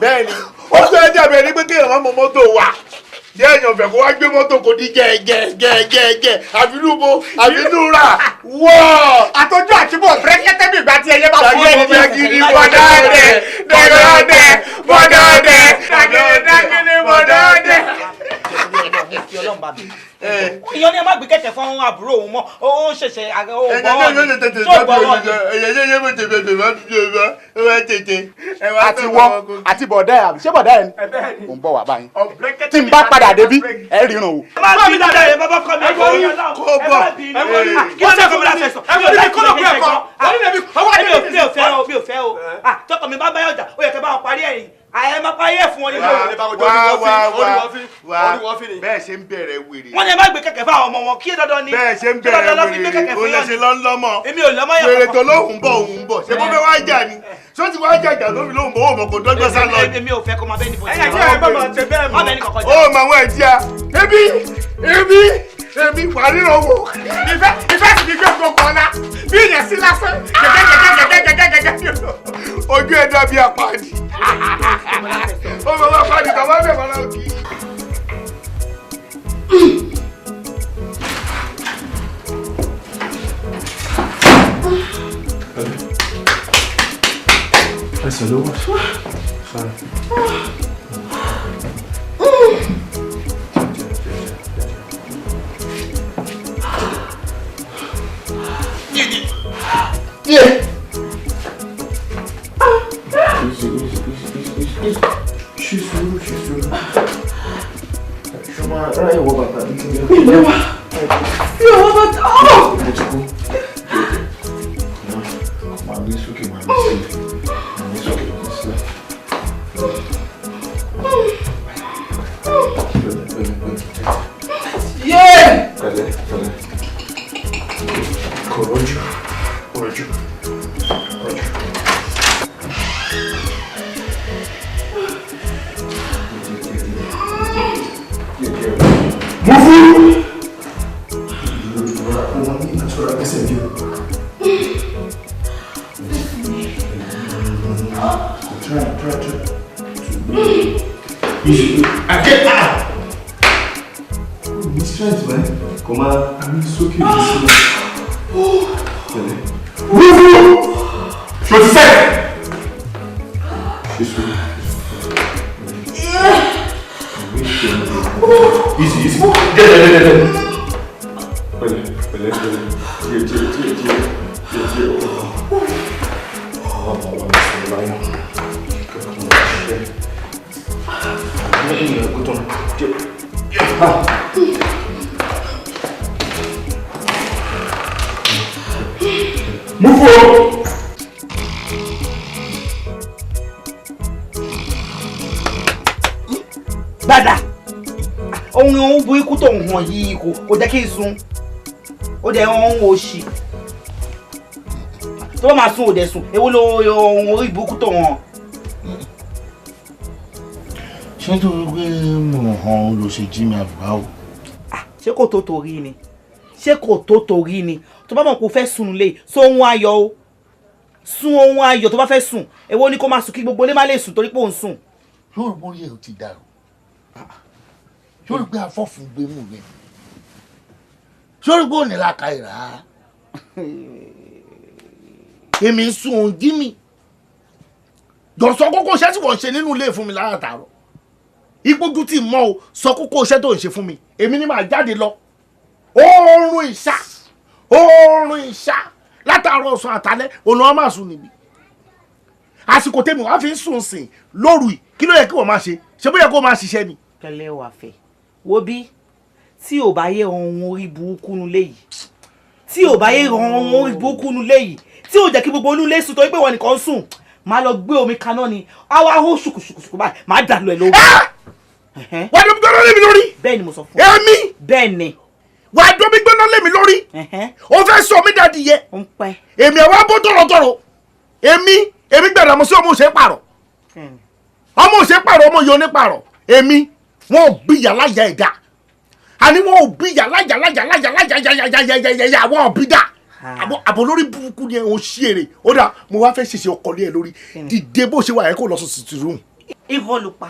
bẹ́ẹ̀ ni ó gbé ẹjẹ́ bẹ́ẹ̀ ní pé kí èèyàn mọ mọ́tò wà jẹ́ èèyàn fẹ́ kó wá gbé mọ́tò kò ní gẹ́gẹ́gẹ́gẹ́ àbínúra wọ́ àtọ́jú àtibọ̀ bẹ́rẹ́kẹ́tẹ́ bí ìgbà tí ẹyẹ bá fọ́ ọmọ mi gidi bọ́dọ̀dẹ̀ ìyọ́n ní ẹ má gbé kẹ̀kẹ́ fún àbúrò òun mọ́ ó ṣẹ̀ṣẹ̀ àti wọ́ àti bọ̀dá ẹ̀ ṣé bọ̀dá ẹ̀ ni mò ń bọ̀ wá báyìí tí n bá padà débí ẹ ríran o. ẹ má bí dáadáa yẹn bàbá kọ́ mi ẹ kó bọ̀ kí ló ṣe fún mi láti sọ ẹ wọlé kó lọ bí ẹ̀kọ́ mi ò fẹ́ o tọkọ mi bá báyọ̀ jà ó yẹ kẹ́ bá wọn parí ẹ̀yìn àyè máa parí ẹ̀ fún wọn nígbà bẹ́ẹ̀ ṣe ń bẹ̀rẹ̀ wèrè. wọ́n ní ẹ má gbé kẹ̀kẹ́ fún àwọn ọmọ wọn kí dandan ni. bẹ́ẹ̀ ṣe ń bẹ̀rẹ̀ wèrè o lè ṣe lọ́nlọ́mọ. èmi ò lọ́mọ yẹn. wèrè tó lóhùn bọ̀ ṣé bó fẹ́ wá jà ni ṣó ti wá jà lórí lóhùn bọ̀ ó mọ̀ kò dọ́gbọ́n sá lọ. èmi ò fẹ́ kó máa bẹ́ẹ̀ ní bọ́ọ̀dì. ẹ̀yà jẹ́ ẹ̀ bá máa tẹ bẹ́ẹ̀ mọ́. ó mọ àwọn ẹ̀jẹ̀ èmi wà nínú owó. ìfẹ́ sì ti gbé gbogbo ọ̀la bí ìyẹn sí lásán gẹ́gẹ́gẹ́gẹ́gẹ́gẹ́gẹ́ ojú ẹ̀ dàbí àpáàdì ó mọ wọn àpáàdì tó wọ́n bẹ̀ mọ́ náà kí. ẹsẹ̀ ló wà sáré. Yeah. Move! burúkú o. Gbàdà ohun burúkú tó ń hàn yìí kò jẹ́ kí n sùn ó dẹ̀ ń wo òṣì tó bá máa sùn ò dẹ̀ sùn èwo ló ohun orí burúkú tó hàn. ṣé nítorí pé mo hàn ló ṣe jí mi àbúrò o. ṣé kò tó torí ni ṣé kò tó torí ni tó bá mọ̀ pé o fẹ́ sùn lé so ohun ayọ̀ o sun ohun ayọ̀ tó bá fẹ́ sùn èwo ni kó máa sùn kí gbogbo ilé má lè sùn torí pé ò ń sùn. yóò mú yẹ ò ti dàrú yóò gbé afọ́fun gbé mú mi yóò gbé òní làkà ìrà èmi ń sun òun jí mi jọ̀sọ́ kókó iṣẹ́ tí wọ́n ṣe nínú ilé fún mi lára tààrọ̀ ìgbójú tí mọ́ o sọ kókó iṣẹ́ tó ń ṣe fún mi èmi ni màá jáde lọ oorun ìṣá látàárọ̀ ọ̀sán àtàlẹ́ òun wọn máa sùn níbi àsìkò tèmi wàá fi ń sùn sìn lóru yìí kí ló yẹ kí wọ́n máa ṣe ṣé bóyá kó máa ṣiṣẹ́ ni. kẹlẹ́ wà fẹ́ wo bí tí ò bá yẹ ohun orí burúkú nu léyìí tí ò bá yẹ ohun orí burúkú nu léyìí tí ò jẹ́ kí gbogbo olú lé sùn torí pé wọn nìkan sùn máa lọ gbé omi kaná ni àwa hó ṣùkùṣùkùṣùkù báyìí máa dàlú ẹ̀ lówó. wàá dóbi gbóná lé mi lórí. bẹ́ẹ̀ ni mo sọ fún ọ. èmi. bẹ́ẹ̀ ni. wàá dóbi gbóná lé mi lórí. o fẹ́ sọ mí dàdí yẹ. èmi àwa bó tọ̀rọ̀tọ̀rọ̀ èmi gbẹ̀rẹ̀ mo sí ọmọ òṣè pààrọ̀ ọmọ òṣè pààrọ̀ ọmọ yóò ní pààrọ̀ èmi wọn ò bí yà láyà ẹ̀dá àní wọn ò bí yà láyà wọn ò bí dà àbò lórí burúkú ni ò ṣí èrè ó dà mo wá fẹ́ ṣèṣe ọkọ lé ẹ lórí dìde bó ṣe wà yẹ kó lọ sùn sí rúùn. irọ́ ló pa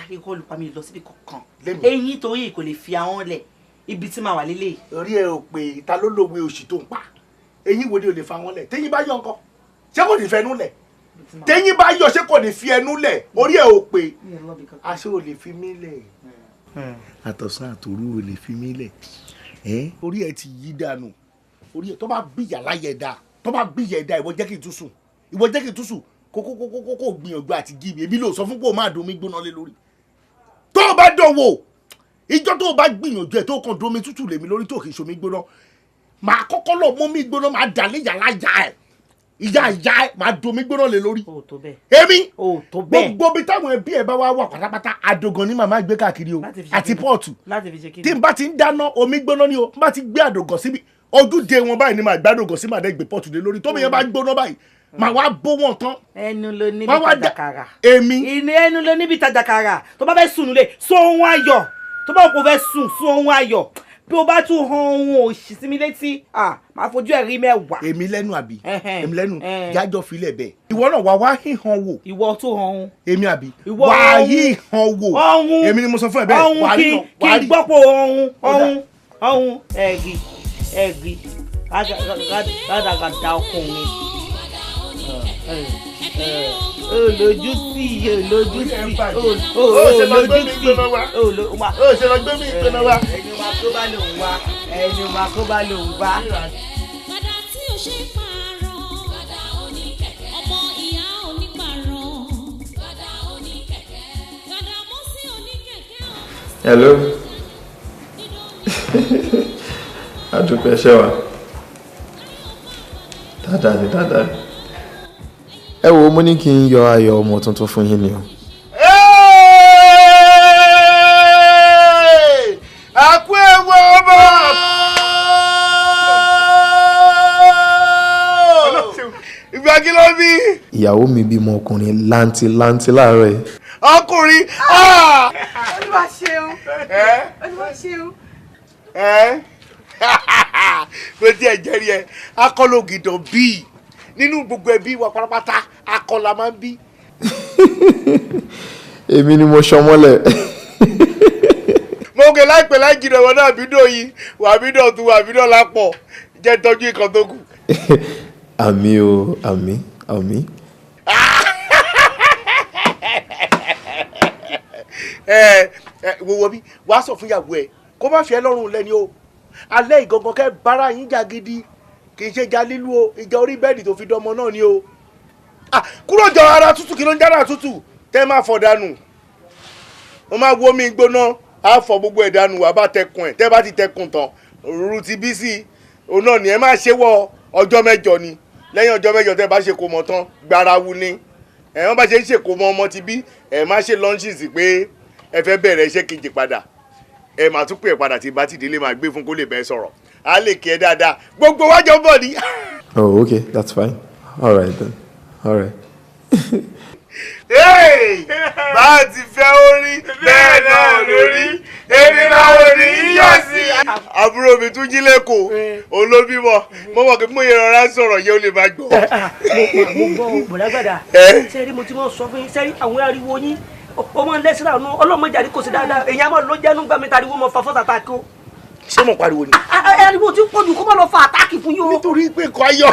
mi lọ síbi kankan eyín torí kò lè fi àwọn lẹ̀ ibi tí màá wà lélẹ̀. orí ẹ ò pé ta ló lówe oṣù tó ń pa eyín wo ni ò lè fa wọn lẹ̀ téyín bá yọ nǹkan ṣé kò ní fẹnu lẹ̀ téyín bá yọ ṣé kò ní fi ẹnu lẹ̀ orí ẹ ò pé aṣọ ò lè fi mí lẹ̀ àtọ̀sán àtòrú ò lè fi mí lẹ̀ orí ẹ ti yí dànù orí ẹ tó bá bíyà láyẹ̀ dá tó bá bíyà ẹ̀dá ìwọ jẹ́ kí n tún sùn kókó gbìyànjú àti jí mi èmi ló sọ fún pé o máa domi gbóná lé lórí tó o bá dánwò ìjọ tó o bá gbìyànjú ẹ tó o kàn domi tútù lèmi lórí tó kì í ṣomi gbóná màá kọ́kọ́ lọ mọ́ mi gbóná máa dà lé yàrá ìyá ẹ máa domi gbóná lé lórí èmi gbogbo bí táwọn ẹbí ẹ bá wà pátápátá àdògàn ni màmá gbé káàkiri o àti pọ́ọ̀tù tí n bá ti ń dáná omi gbóná ni o n bá ti gbé àdògàn síbi ojúde wọn báyìí ni màá gbádògàn sí màá dẹ́ gbé pọ́ọ̀tù lé lórí tómi yẹn bá gbóná báyìí màá wá bó wọn tán. ẹnu ló níbi tàjàkàrà. èmi. ẹnu ló níbi tàjàkàrà tó bá fẹ́ sùn nílé sọ ohun ayọ̀ tó bá kò fẹ́ sùn sọ ohun ayọ̀ bí o bá tún han ohun òṣì sí mi létí máa fojú ẹ̀ rí mẹ́wàá. èmi lẹ́nu àbí èmi lẹ́nu jájọ́ filẹ̀ bẹ́ẹ̀. ìwọ náà wá híhan wò. ìwọ tó han ohun. èmi àbí wà á híhan wò. ọ̀hún èmi ni mo sọ fún ẹ bẹ́ẹ̀. ọ̀hún kí n gbọ́pọ̀ ọ̀hún ẹ̀gì gàdàgàdà ọkùnrin olójú sí ó ṣe lọ gbé mi gbóná wá ẹni wa kó bá lòun wá ẹni wa kó bá lòun wá. Gbàdá tí ò ṣe pààrọ̀ gbàdá oníkẹ̀kẹ́ ọmọ ìyá onípààrọ̀ gbàdá oníkẹ̀kẹ́ gbàdá mọ́sí oníkẹ̀kẹ́ ọ̀hún. Hello. Adúpẹ́ ṣẹ́ wa. Dáadáa. Ẹ wo mo ní kí n yọ ayọ̀ ọmọ tuntun fún yín ni o. àkú ewu ọmọ. ìgbà kí ló bí. Ìyàwó mi bímọ ọkùnrin láǹtí láàárọ̀ yìí. ọkùnrin. Olúwa ṣeun. Olúwa ṣeun. ló tiẹ̀ jẹ́rìí ẹ akọ́lò gidan bíi nínú gbogbo ẹbí wa pátápátá akọ́là máa ń bí. Èmi ni mo ṣọmọlẹ̀. mo kè láìpẹ́ láì jìnnà wọn náà bídò yìí wà bídò tún wà bídò lápọ̀ jẹ́ tọ́jú ìkan tó kù. Àmì o àmì. wo bí wàá sọ fún ìyàwó ẹ kó má fi ẹ lọ́rùn lẹ́ni o alẹ́ ìgangan kẹ́ bára yín jà gidi kì í ṣe ìjà lílu o ìjà orí bẹ́ẹ̀dì tó fi dánmọ náà ni o kúrò jọ ara tútù kí ló ń jára tútù tẹ́ máa fọ̀ dànù wọ́n máa wo omi gbóná á fọ̀ gbogbo ẹ̀ dànù wà bá tẹkùn ẹ̀ tẹ́ bá ti tẹkùn tán òrùrù ti bí sí òun náà ni ẹ máa ṣe wọ ọjọ́ mẹ́jọ ni lẹ́yìn ọjọ́ mẹ́jọ tẹ́ bá ṣe kó mọ tán gbarawu ni wọ́n bá ṣe ń ṣèkó mọ ọmọ ti bí má ṣe lunches pé ẹ fẹ́ bẹ̀rẹ̀ iṣẹ́ kejì padà máa tún pè é padà tí bá ti délé máa gbé fún kó lè bẹ́ẹ̀ sọ̀rọ̀ á lè kí ẹ dáadáa gbogbo wájọ bọ̀ ni. Oh, okay, that's fine. All right then. All right. Bá a ti fẹ́ orí bẹ́ẹ̀ náà lórí èmi máa wò ní yíyọ̀ sí. Àbúrò mi tún jí lẹ́kọ̀ọ́ olóbímọ mo mọ̀ pé mo yẹ rọra sọ̀rọ̀ yẹn ó lè máa gbọ́. Mo gbọ́ bọ̀dágbàdà sẹ́rí mo ti mọ̀ sọ fún yín sẹ́rí àwọn ariwo yín ọmọ lẹ́sìn àwọn ọlọ́mọdé àdínkù sí dáadáa èyàn máa lọ jẹ́nu gbàmí tariwo mọ̀ fa fọ́sà àtàkì o. Ṣé mo pariwo ni? Ariwo ti pọ̀ jù kó má lọ fa àtàkì fún yín o. Nítorí pé kò ayọ̀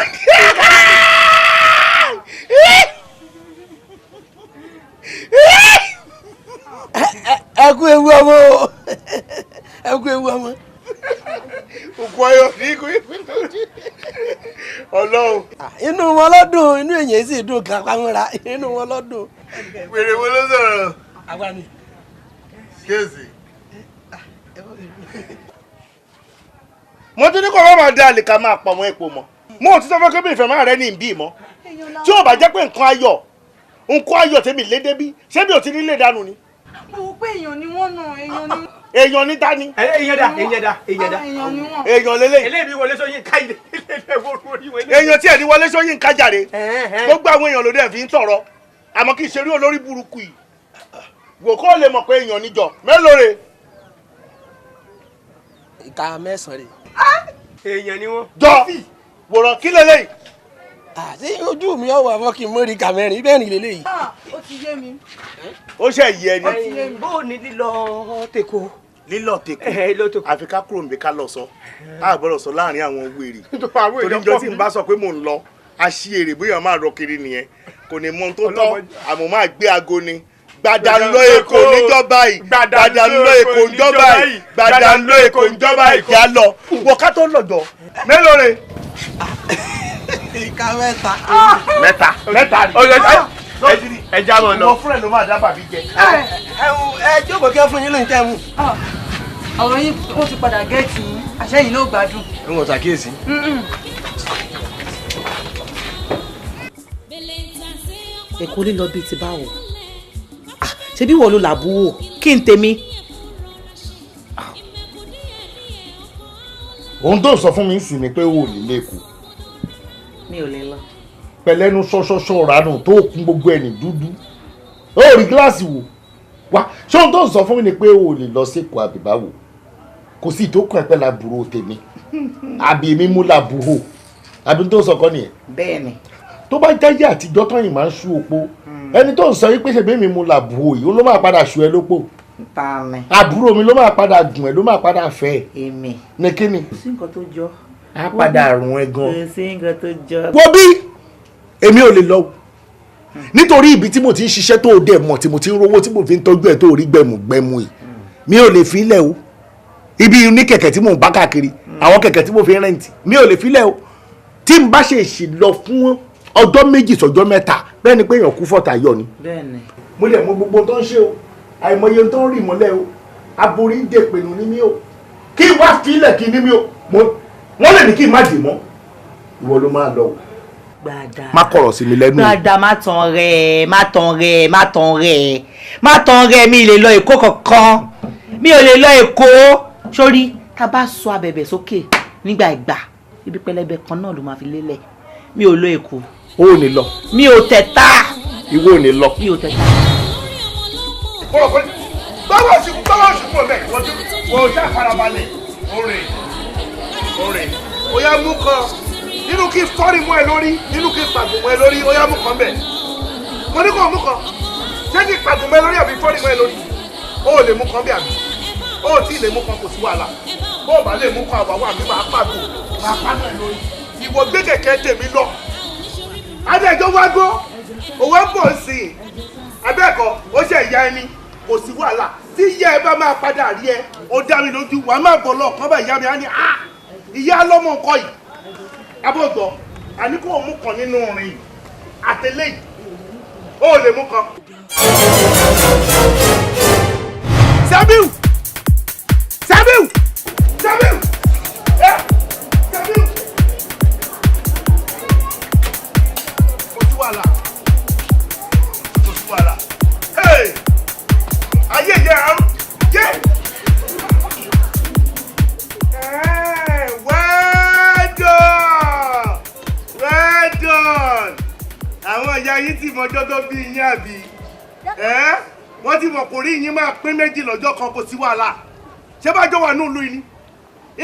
ẹ kú ewu ọmọ ẹ kú ewu ọmọ. Òkú ayọ̀ ní ikú Ọlọ́run. Inú wọn lọ́dún inú èyàn sì dùn kan pamọ́ra inú wọn lọ́dún. Wèrè wo ló sọ̀rọ̀? Àwa ni. Kéèsì. Mo ti ní kó má máa dá àlè ká máa pọ̀ mọ́ epo mọ́. Mo ò ti sọ fún kébì ìfẹ́ máa rẹ́ ní ìbí mọ́. Tí ò bá jẹ́ pé nǹkan ayọ̀ tèmi lédè bí ṣé bí ò ti nílé dànù ni. Mo wò pé èèyàn ni wọ́n nà èèyàn ni. Èèyàn ní dání. Èèyàn dá. Èèyàn ni wọ́n. Èèyàn lélẹ̀. Eléyìí wọlé sóyún ká ilé èèyàn tí ẹ̀ ní wọlé sóyún ká jàre. Gbogbo àwọn èèyàn ló dẹ̀ fi ń tọ̀rọ̀. Àmọ́ kì í ṣe rí olórí burúkú yìí. Wò kó lè mọ̀ pé èèyàn níjọ. Mélòó re? Ìka mẹ́sàn-án rè. Èèyàn ni wọ́n. Jọ wòrán kí lélẹ́yìí. Àti ojú mi ọ̀wọ̀ àmọ́ kí n mọ̀ rí kàmẹ́rin bẹ́ẹ̀ ni lélẹ́yìí. Ó ti yé mi. Ó ṣe yẹ ni. Bó o ní lílọ tèkó. Lílọ tèkó àfi ká kúrò níbi ká lọ sọ á gbọ́dọ̀ sọ láàrin àwọn wèrè torí ìjọ tí n bá sọ pé mò ń lọ aṣíèrè bóyá máa rọ kiri nìyẹn kò ní mọ tó tọ́ àmọ́ máa gbé aago ni gbàdá ń lọ Èkó níjọba yìí gbàdá ń lọ Èkó níjọba yìí gbàdá ń lọ Èkó níjọba yìí kí á lọ wọ ká tó lọ́jọ́ mélòó re. Ìka mẹ́ta. Ni. Ẹ já mọ lọ. Mo fúnra ló máa dábàá bí jẹ. Ẹ jókòó kí ẹ fún yín lóyún tẹ́ mu. Ọ̀rọ̀ yín ó ti padà gẹ́ẹ̀tì yín àṣẹ́yìn ló gbádùn. N ò ṣàkíyèsí. Èkó lílọ bíi ti báwo ṣe bí wọ́n ló làbúwò kí n tèmi. Ohun tó sọ fún mi sì ni pé o ò lè lẹ́kọ̀ọ́. Mi ò lè lọ. Pẹ̀lẹ́nu ṣọṣọṣọ ránù tó kún gbogbo ẹni dúdú ó rí gíláàsì wò wá ṣé ohun tó sọ fún mi ni pé o ò lè lọ sí Èkó àbí báwo kò sí ìtókùn ẹ̀pẹ́ làbúrò tèmi àbí èmi mú làbúrò àbí tó sọ kọ́ nìyẹn. Bẹ́ẹ̀ni. Tó bá jáyé àtijọ́ tán yìí máa ń ṣú opó ẹni tó ń sọ yìí pé ṣe bí mi mú làbúrò yìí ó ló máa padà ṣú ẹ lópò. Tààmì. Àbúrò mi ló máa padà dùn ẹ ló máa padà fẹ́ ẹ. Èmi. Ní kíni. Kò sí nǹkan tó jọ. Á padà rùn ẹ gan. Kò sí nǹkan tó jọ. Wo bí èmi ò lè lọ nítorí ibi tí mo ti ń ṣiṣẹ́ tó dẹ̀ mọ̀ tí mo ti ń rówó tí mo fi ń tọ́jú ẹ̀ tó rí gbẹ̀mùgbẹ̀mù yìí mi ò lè filẹ̀ o ibi ní kẹ̀kẹ́ tí mò ń bá káàkiri àwọn kẹ̀kẹ́ tí mo fi ń rẹ́ǹtì mi ò lè filẹ̀ o tí n bá ṣe èsì lọ fún ọjọ́ méjì sọ́jọ́ mẹ́ta bẹ́ẹ̀ ni pé èèyàn kú fọ́tà yọ ni. Bẹ́ẹ̀ni. mo lè mọ gbogbo tó ń ṣe o àìmọye tó ń rì mọ́lẹ̀ o aborí ń dè pẹ̀lú ní mi o kí n wá filẹ̀ kí ní mi o wọ́n lè ní kí n má dì mọ́ ìwọ ló máa lọ o. Gbàdá. Má kọ̀rọ̀ sí mi lẹ́nu. Gbàdá má tàn rẹ̀ mi lè lọ Èkó kankan mi ò lè lọ Èkó sórí tá bá sọ abẹ̀bẹ̀ sókè nígbà ìgbà ibi pẹlẹbẹ kan náà ló máa fi lélẹ̀ mi ò lọ Èkó. O ò ní lọ. Mi ò tẹ̀ta. Ìwọ ò ní lọ. Mi ò tẹ̀ta. Báwo sì kúrò bẹ́ẹ̀ wọ́n ṣe àfarabalẹ̀ orin ó yá mú kan nínú kí fọ́ọ̀rì mú ẹ lórí nínú kí pàgùn mú ẹ lórí ó yá mú kan bẹ́ẹ̀ mo ní kó mú kan ṣé kí pàgùn mú ẹ lórí àbí fọ́ọ̀rì mú ẹ lórí ó lè mú kan bí àbí ó tí ì lè mú kan kò sí wàhálà bó o bá lè mú kan àwàwà mi máa pàgùn máa pàgùn ẹ lórí ìwọ gbé kẹ̀kẹ́ tèmi lọ adéjọ́ wá gbó òwe ń bọ̀ sí i abẹ́ẹ̀kọ́ ó ṣe ìyá ẹni kò sí wàhálà tí ìyá ẹ bá máa padà rí ẹ ó dá mi lójú wàá máa bọ̀ lọ́ọ̀kan bá ìyá mi á ní ìyá lọ́mọ nǹkan yìí abọ́gbọ́ àní kò mú kan nínú orin àtẹlẹ́ yìí ó lè mú kan. Sabiu Sabiu Sabiu Sabiu yín ti mọjọ́ tó bí yín àbí wọ́n ti mọ̀ kò rí yín máa pín méjì lọ́jọ́ kan kò sí wàhálà ṣé bá jọ wà ní ìlú yìí ni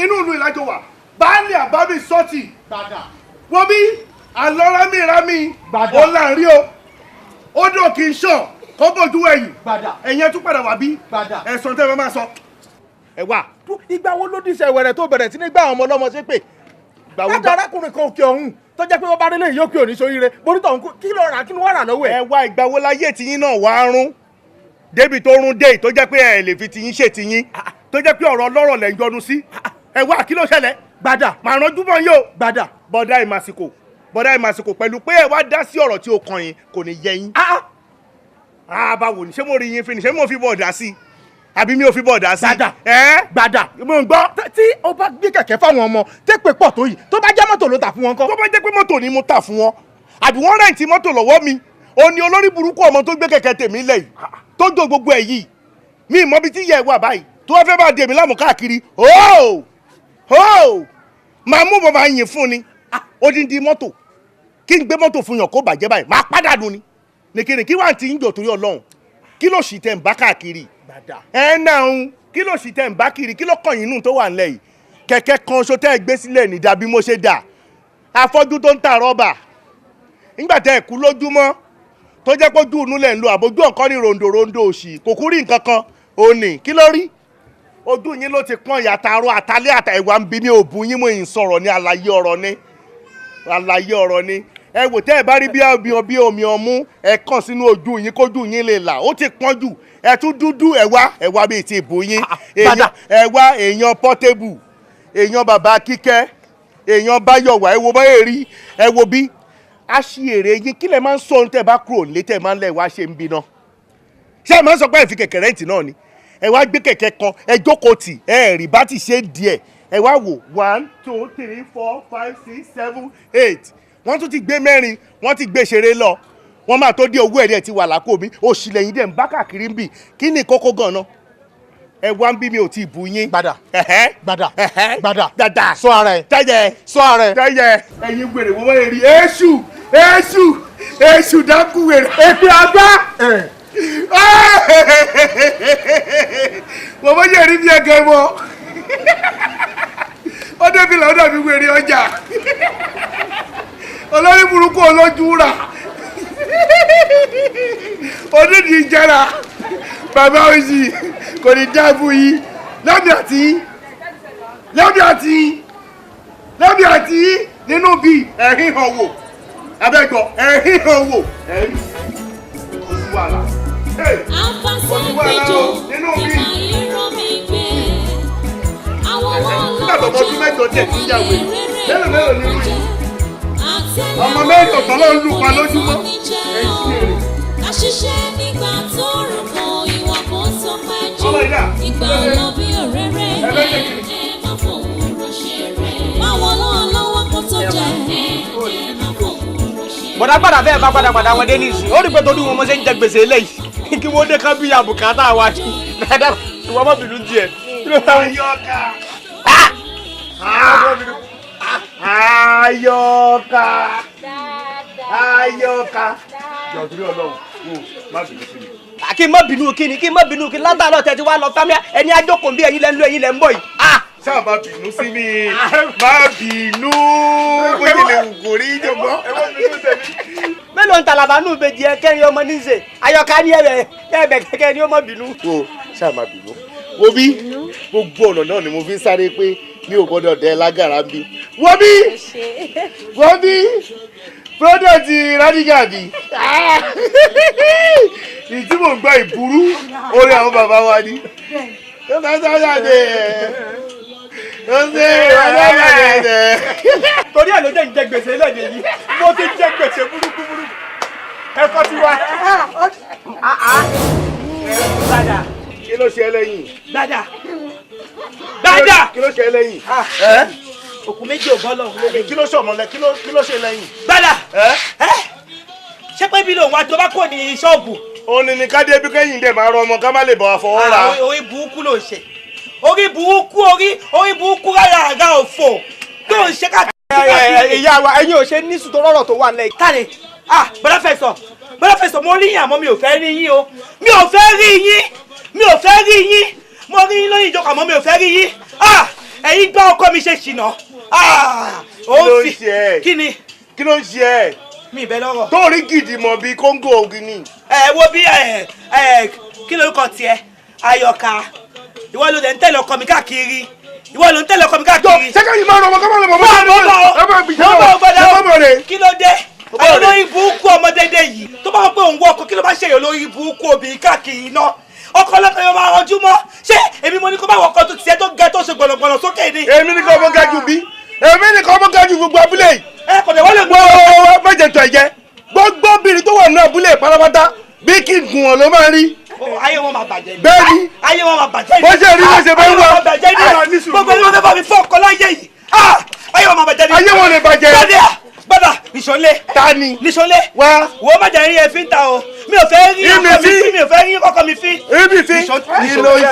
inú ìlú ìlàjọ wà báàlì àbábí sọ́ọ̀tì wọ́n bí àlọ́ rámì ó là ń rí o ó dùn kì í ṣàn kó bójú ẹ̀yìn ẹ̀yìn tún padà wá bí ẹ̀sán tẹ́ ẹ máa sọ ẹ wà. ìgbà wo ló díṣẹ́ wẹ̀rẹ̀ tó bẹ̀rẹ̀ sí ní gbà àwọn ọmọ ọlọ́mọ ṣe pé látà arákùnrin kan òkè ọ̀hún tó jẹ́ pé wọ́n bá délé ìyókè òní sóríire bonítọ̀ ọ̀hún kí ló rà kí ló wà rà lọ́wọ́ ẹ̀. ẹ wá ìgbà wo láyé tiyín náà wá rún débi tó rún dé tó jẹ́ pé ẹ lè fi tiyín ṣe tiyín tó jẹ́ pé ọ̀rọ̀ ọlọ́rọ̀ lẹ̀ ń yọnu sí ẹ wá kí ló ṣẹlẹ̀ gbàdà màá ránjú mọ́ yín o gbàdà bọ́dá ìmàsìkò pẹ̀lú pé ẹ wá dá sí ọ̀rọ̀ tí ó kàn yín kò ní yẹ yín. báwo ni ṣé mo rí yín fi ni ṣé mo fi bọ̀ dá sí àbí mi ò fi bọ̀ dá sí. gbàdà mo ń gbọ́. tí o bá gbé kẹ̀kẹ́ fáwọn ọmọ tẹ́pẹ́ pọ̀ tó yìí tó bá jẹ́ mọ́tò ló tà fún wọn kọ́. tó bá jẹ́ pé mọ́tò ni mo tà fún wọn àbí wọ́n rẹ̀ǹtì mọ́tò lọ́wọ́ mi ó ní olórí burúkú ọmọ tó gbé kẹ̀kẹ́ tèmi lẹ̀ yìí tó jọ gbogbo ẹ̀ yìí mi ì mọ bí tí yẹ wà báyìí tó wá fẹ́ bá dèmi láàmú káàkiri máa mú bọ̀ máa yìn fún ni odindi mọ́tò kí n gbé mọ́tò fún yàn kó bàjẹ́ báyìí máa pàdánù ni nìkìrì kí wàá ti ń jò torí ọlọ́run kí ló sì tẹ̀ ń bá káàkiri náà kí ló sì tẹ̀ ń bá kiri kí ló kàn yín nù tó wà nílẹ̀ yìí kẹ̀kẹ́ kan ṣo tẹ́ ẹ gbé sílẹ̀ ní dàbí mo ṣe dà afọ́jú tó ń ta rọ́bà nígbà tẹ́ ẹ kú lójúmọ́ tó jẹ́ pé ojú inú lẹ̀ ń lo àbójú ọ̀kan ní rondòrondò òsì kò kú rí nǹkan kan òní kí ló rí ojú yín ló ti pọ́n yàtàrọ àtàlẹ́ àtàìwá ń bí ní òbú yín mo yìn sọ̀rọ̀ ní àlàyé ọ̀rọ̀ ni ẹ wò tẹ́ ẹ bá rí bí omi ọmú ẹ kàn sínú ojú yín kójú yín lè là ó ti pọ́n jù ẹ tún dúdú ẹ wá bíi ti ìbò yín ẹ wá èèyàn Portable èèyàn bàbá Kíkẹ́ èèyàn Báyọ̀wá ẹ wo báyìí rí ẹ wo bí a ṣì èrè yín kí lẹ máa ń sọ ohun tẹ́ bá kúrò nílé tẹ́ máa ń lẹ̀ wá ṣe ń bí náà ṣé ẹ máa ń sọ pé ẹ fi kẹ̀kẹ́ rẹ́ǹtì náà ni ẹ wá gbé kẹ̀kẹ́ kan ẹ jókòó tì ẹ rí bá ti ṣe díẹ̀ ẹ wá wò 1 2 3 4 5 6 7 8 wọ́n tún ti gbé mẹ́rin wọ́n ti gbé ṣeré lọ wọ́n máa tó dé owó ẹ̀rí ẹ̀ ti wà lákò mi òṣì lẹ́yìn dẹ̀ ń bá káàkiri ń bì kí ni kókó gan-an ẹ wá ń bí mi ò tí ì bu yín. gbàdà sọ ara ẹ tẹ́yẹ ẹ̀yin gbèrè wọ́n wọ́n rí èṣù dákú wèrè èpè àgbá. wọ́n mọ̀ yẹ rí bí ẹgẹ mọ́ ó débi làwọn dàbí wèrè ọjà olórí burúkú olójú rà onídìí ìjẹra bàbá òsì kò ní dáàbò yìí lẹ́bí àti nínú bí ẹ̀hìn hàn wò abẹ́gbọ́ ẹ̀hìn hàn wò ẹ̀hìn oṣù wàhálà oṣù wàhálà nínú bí nígbà tó mọ́tún mẹ́jọ tẹ̀ sí ìyàwó mélòó nínú yìí ọmọ mẹ́jọ tọ́lọ́ ń lù pa lójúmọ́ àṣìṣe nígbà tó rò kọ ìwà kan tó pẹ́ jù ìgbà lọ bí òréré ẹ má fòwúrò ṣeré báwọn náà lọ́wọ́ kó tó jẹ ẹ má fòwúrò ṣeré. bọ̀dágbàdà bẹ́ẹ̀ bá padà wọn dé nísìnyí ó rí pé torí wọn mo ṣe ń jẹ gbèsè eléyìí kí wọ́n dé ká bí àbùkátà wa dáadáa ìwọ má bínú díẹ̀. Ayọ̀ká jọ̀dúrí ọlọ́run má bínú sí mi. kí n má bínú kí ni látàlọ́ tẹ̀ tí wàá lọ fámi ẹni ajókòó bí ẹ̀yin lẹ́nu ẹ̀yin lẹ́ ń bọ̀ yìí. sáà má bínú sí mi má bínú bóyá lè wù kò rí ìjọba. mélòó ń talàbà nù bèjì ẹ kẹrin ọmọ níṣe Ayọ̀ká ní ẹ̀bẹ̀ kẹkẹ ni ó má bínú. wo sáà má bínú wo bí gbogbo ọ̀nà náà ni mo fi ń sáré pé mi ò gbọ́dọ̀ dẹ lágàrá bí wo bí product radical bi ìtí mò ń gbọ́ ìburú orí àwọn bàbá wa ni ó máa ń sáyà dé ó ń ṣe ìwádìí dé. torí ẹ̀ ló jẹ́ ìjẹ gbèsè lẹ́yìn yìí mo ti jẹ gbèsè burúkú ẹ̀kọ́ ti wá. gbàdà kí ló ṣe ẹ́ lẹ́yìn. gbàdà kí ló ṣe ẹ́ lẹ́yìn. òkú méjì ò bọ́lọ̀ kí ló ṣọmọlẹ kí ló ṣe lẹ́yìn. gbàdà ṣé pé bí lòun wá tó bá kò ní ṣọ́ọ̀bù. òun ni ká dé bí kẹ́yìn dẹ̀ máa rọ ọmọ ká má lè bọ̀ àfọwọ́ ra. orí burúkú ló ń ṣe orí burúkú rárá àga òfò tó ń ṣe káàkiri. ìyá wa ẹ̀yin ò ṣe ní sùtò rọrọ tó wà lẹ́yìn. káre bọ́lá fẹ̀sọ̀ mo rí yín àmọ́ mi ò fẹ́ rí yín o mi ò fẹ́ rí yín mo rí yín lóyún ìjọkọ̀ àmọ́ mi ò fẹ́ rí yín ẹ̀yin gbọ́ ọkọ mi ṣe ṣìnà kí ló ń ṣe ẹ́ mi ìbẹ́ lọ́rọ̀ tó rí gidi mọ̀ bíi kóńgò ògìní. wo bí kí lórúkọ tiẹ̀ Ayọ̀ká ìwọ ló dẹ̀ ń tẹ̀lé ọkọ mi káàkiri ṣẹ́kẹ́ yìí máa ń rọmọ kọ́mọ́ lọ́mọ mọ́ kí ló dé àwọn olórí burúkú ọmọdédé yìí tó bá wọn pé òun wọ ọkọ kí ló bá ṣe èyàn olórí burúkú obìnrin káàkiri iná ọkọ ọlọ́kọ yóò máa rọjú mọ́ ṣé èmi mo ní kó bá wọ ọkọ tó tiẹ̀ tó ga tó ṣe gbọ̀nàgbọ̀nà sókè ni. èmi ní kò mọ gájú bí èmi ní kò mọ gájú gbogbo abúlé yìí. kò dé wọ́n lè gbọ́ méje tó ẹ̀jẹ̀ gbogbo obìnrin tó wà ní abúlé pátápátá bí kí n gùn ọ̀ ló máa rí. ayé wọn máa bàjẹ́ ni. bẹ́ẹ̀ni ayé wọn máa bàjẹ́ ni. bó ṣe rí bó ṣe bá ń wá. gbogbo ẹni wọn fẹ́ bá mi fọ́ ọkọ láyé yìí. ayé wọn máa bàjẹ́ ni. ayé wọn lè bàjẹ́. bàbá nìṣọlé. tani. nìṣọlé. wá. wo má jẹ́ rí ẹfín ta o mi ò fẹ́ rí ọkọ mi fín mi ò fẹ́ rí ọkọ mi fín. ibi fi ni ló ń ṣe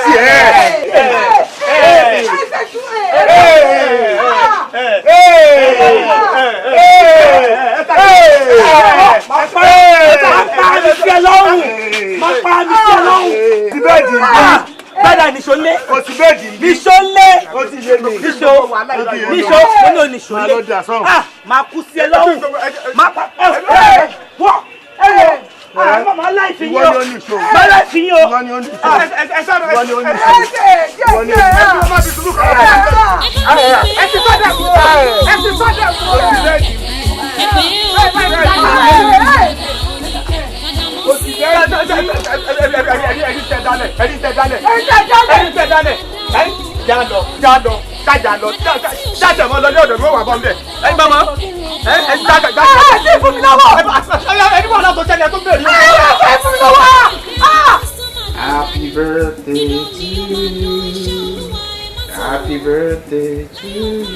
Bada nìṣọlé. O ti bẹ́ẹ̀dì ní. Nìṣọlé. O ti yé mi. Nìṣọ. Nínú nìṣọlé. Máa kú sí ẹ lọ́rùn. Máa pa wọ́. Mama láìfi yín o. Má láìfi yín o. Ẹ sọ̀rọ̀ ẹ sọ̀rọ̀. Happy birthday to you. Happy birthday to you.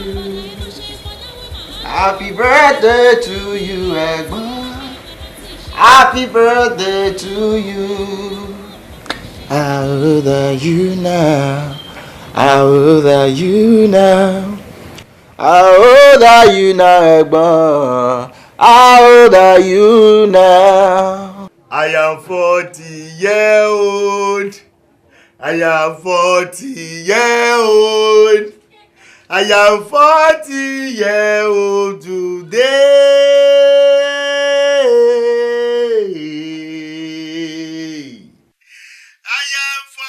Happy birthday to you, ẹ̀gbọ́n. Happy birthday to you. How old are you now? How old are you now? How old are you now, ẹ̀gbọ́n? How old are you now? I am 40 years old. I am 40 years old. I am 40 years old today. I am 40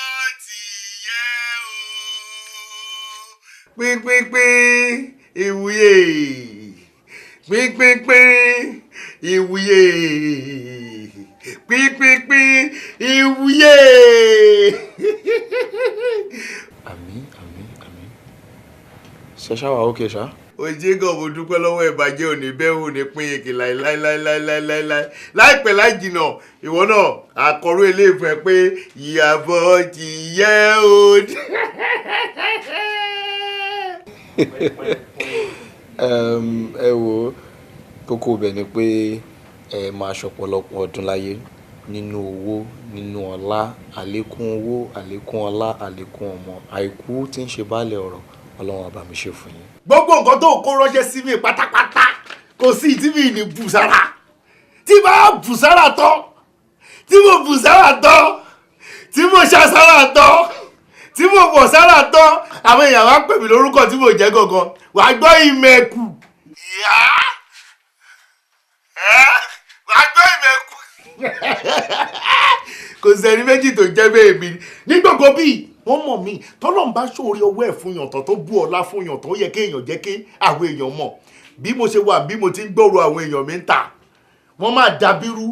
years old. Pínpínpín ìwúyè. Pínpínpín ìwúyè. Pínpínpín ìwúyè. Àmín. Ṣé ṣá wà ókè ṣá? Òjé gan mo dúpẹ́ lọ́wọ́ ìbàjẹ́ òní bẹ́ẹ̀ ò ní pín yìnkì láíláíláíláíláíláí. Láìpẹ́ láì jìnà ìwọ náà àkọ́rú eléèfún ẹ pé ìyàbọ̀ ti yẹ òd. Ẹ wo kókó ibẹ̀ ni pé ẹ máa ṣọ̀pọ̀lọpọ̀ ọdún láyé nínú owó nínú ọlá àlékún owó àlékún ọlá àlékún ọmọ àìkú tí ń ṣe baálẹ̀ ọ̀rọ̀ Ọlọ́run á bá mi ṣe fún yín. Gbogbo nǹkan tó kó ránṣẹ́ sí mi pátápátá kò sí tí mi ní bùsára tí bá bùsára tán tí mo bùsára tán tí mo ṣàsára tán tí mo bọ̀ sára tán àwọn èèyàn wá pè mí lórúkọ tí mo jẹ́ gangan wàá gbọ́ ìmẹ̀kù wàá gbọ́ ìmẹ̀kù kò sẹ́ni méjì tó jẹ́ bẹ́ẹ̀ mi ní gbogbo bíi wọ́n mọ̀ mí tọ́lọ́n bá ṣòro ọwọ́ ẹ̀ fún yàn tán tó bú ọlá fún yàn tó yẹ kéèyàn jẹ́ kí àwọn èèyàn mọ̀ bí mo ṣe wà bí mo ti ń gbọ́rọ̀ àwọn èèyàn mi ń tà wọ́n máa dàbírú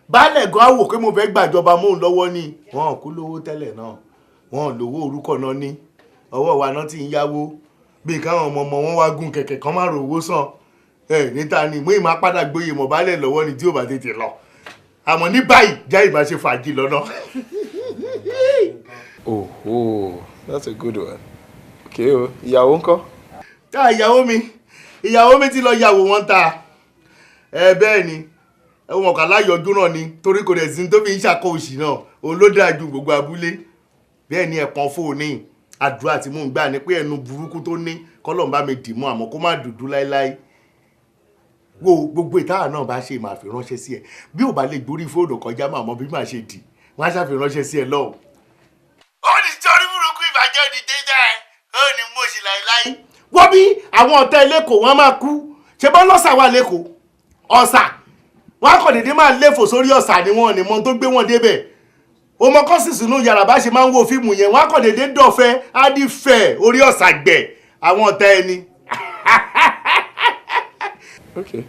baálẹ̀ gan á wò pé mo fẹ́ gbàjọba mọ́ òun lọ́wọ́ ni wọ́n kú lówó tẹ́lẹ̀ náà wọ́n lówó orúkọ náà ní ọwọ́ wa náà ti ń yáwó bí káwọn ọmọ wọn wá gùn kẹ̀kẹ́ kan máa rówó sàn níta ni mo ì máa padà gbóyè mọ̀ baálẹ̀ lọ́wọ́ ni tí ò bá tètè lọ àmọ́ ní báyìí jáì máa ṣe fàájì lọ́nà. Oh, that's a good one. Okay o, ìyàwó ńkọ́? Ká ìyàwó mi ti lọ yàwó wọn ta. Bẹ́ẹ̀ ni, ẹ̀wọ̀n kan láyọ̀jú náà ni torí kò dẹ̀ sí tó fi ń ṣàkó òṣì náà, òun ló dáa ju gbogbo abúlé. Bẹ́ẹ̀ ni ẹ̀pọ̀n fóònù àdúrà tí mò ń gbà ní pé ẹnu burúkú tó ní kọ́lọ́n bá mi dì mọ́ àmọ́ kó má dúdú láéláé. wo gbogbo ìtara náà bá ṣe máa fi ránṣẹ́ sí ẹ bí ò bá lè gborí fóònù kọjá máa mọ bí máa ṣe dì wọ́n á ṣàfi ránṣẹ́ sí ẹ lọ́hùn. ó ní torí burúkú ìbàjẹ́ òní dédé ẹ ó ní mo sì láéláé. wọ́n bí àwọn ọ̀tá ẹlẹ́kọ̀ọ́ wọn máa kú ṣe bọ́ lọ́sà wà lẹ́kọ̀ọ́ ọ̀sà wọn á kọ̀ dédé máa léfò sórí ọ̀sà ni wọn ò ní mọ tó gbé wọn débẹ̀ ọmọ kọ́sì sínú yàrá bá ṣe máa ń wo fíìmù yẹn wọn á kọ̀ dédé dọ̀fẹ́ á dì fẹ́ orí ọ̀sà gbẹ̀ àwọn ọ̀tá ẹni. Okay.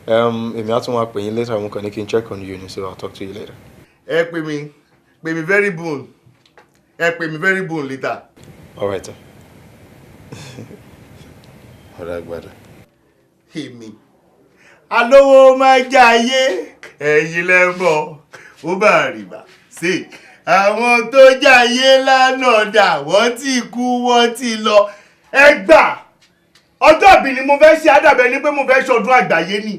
Èmi á tún wá pè yín later mo kàn ní kí n check on you ni so I'll talk to you later. Ẹ pè mí very boon ẹ pè mí very boon later. All right. Ọ̀rẹ́ àgbàdo. Èmi alówó máa jayé ẹ̀yin lẹ́mọ̀ ó bá rìbá sí àwọn tó jayé lánàá dà wọ́n ti kú wọ́n ti lọ ẹ gbà ọjọ́ ìbí ni mo fẹ́ ṣe àdàbẹ̀ ni pé mo fẹ́ ṣọdún àgbáyé ni.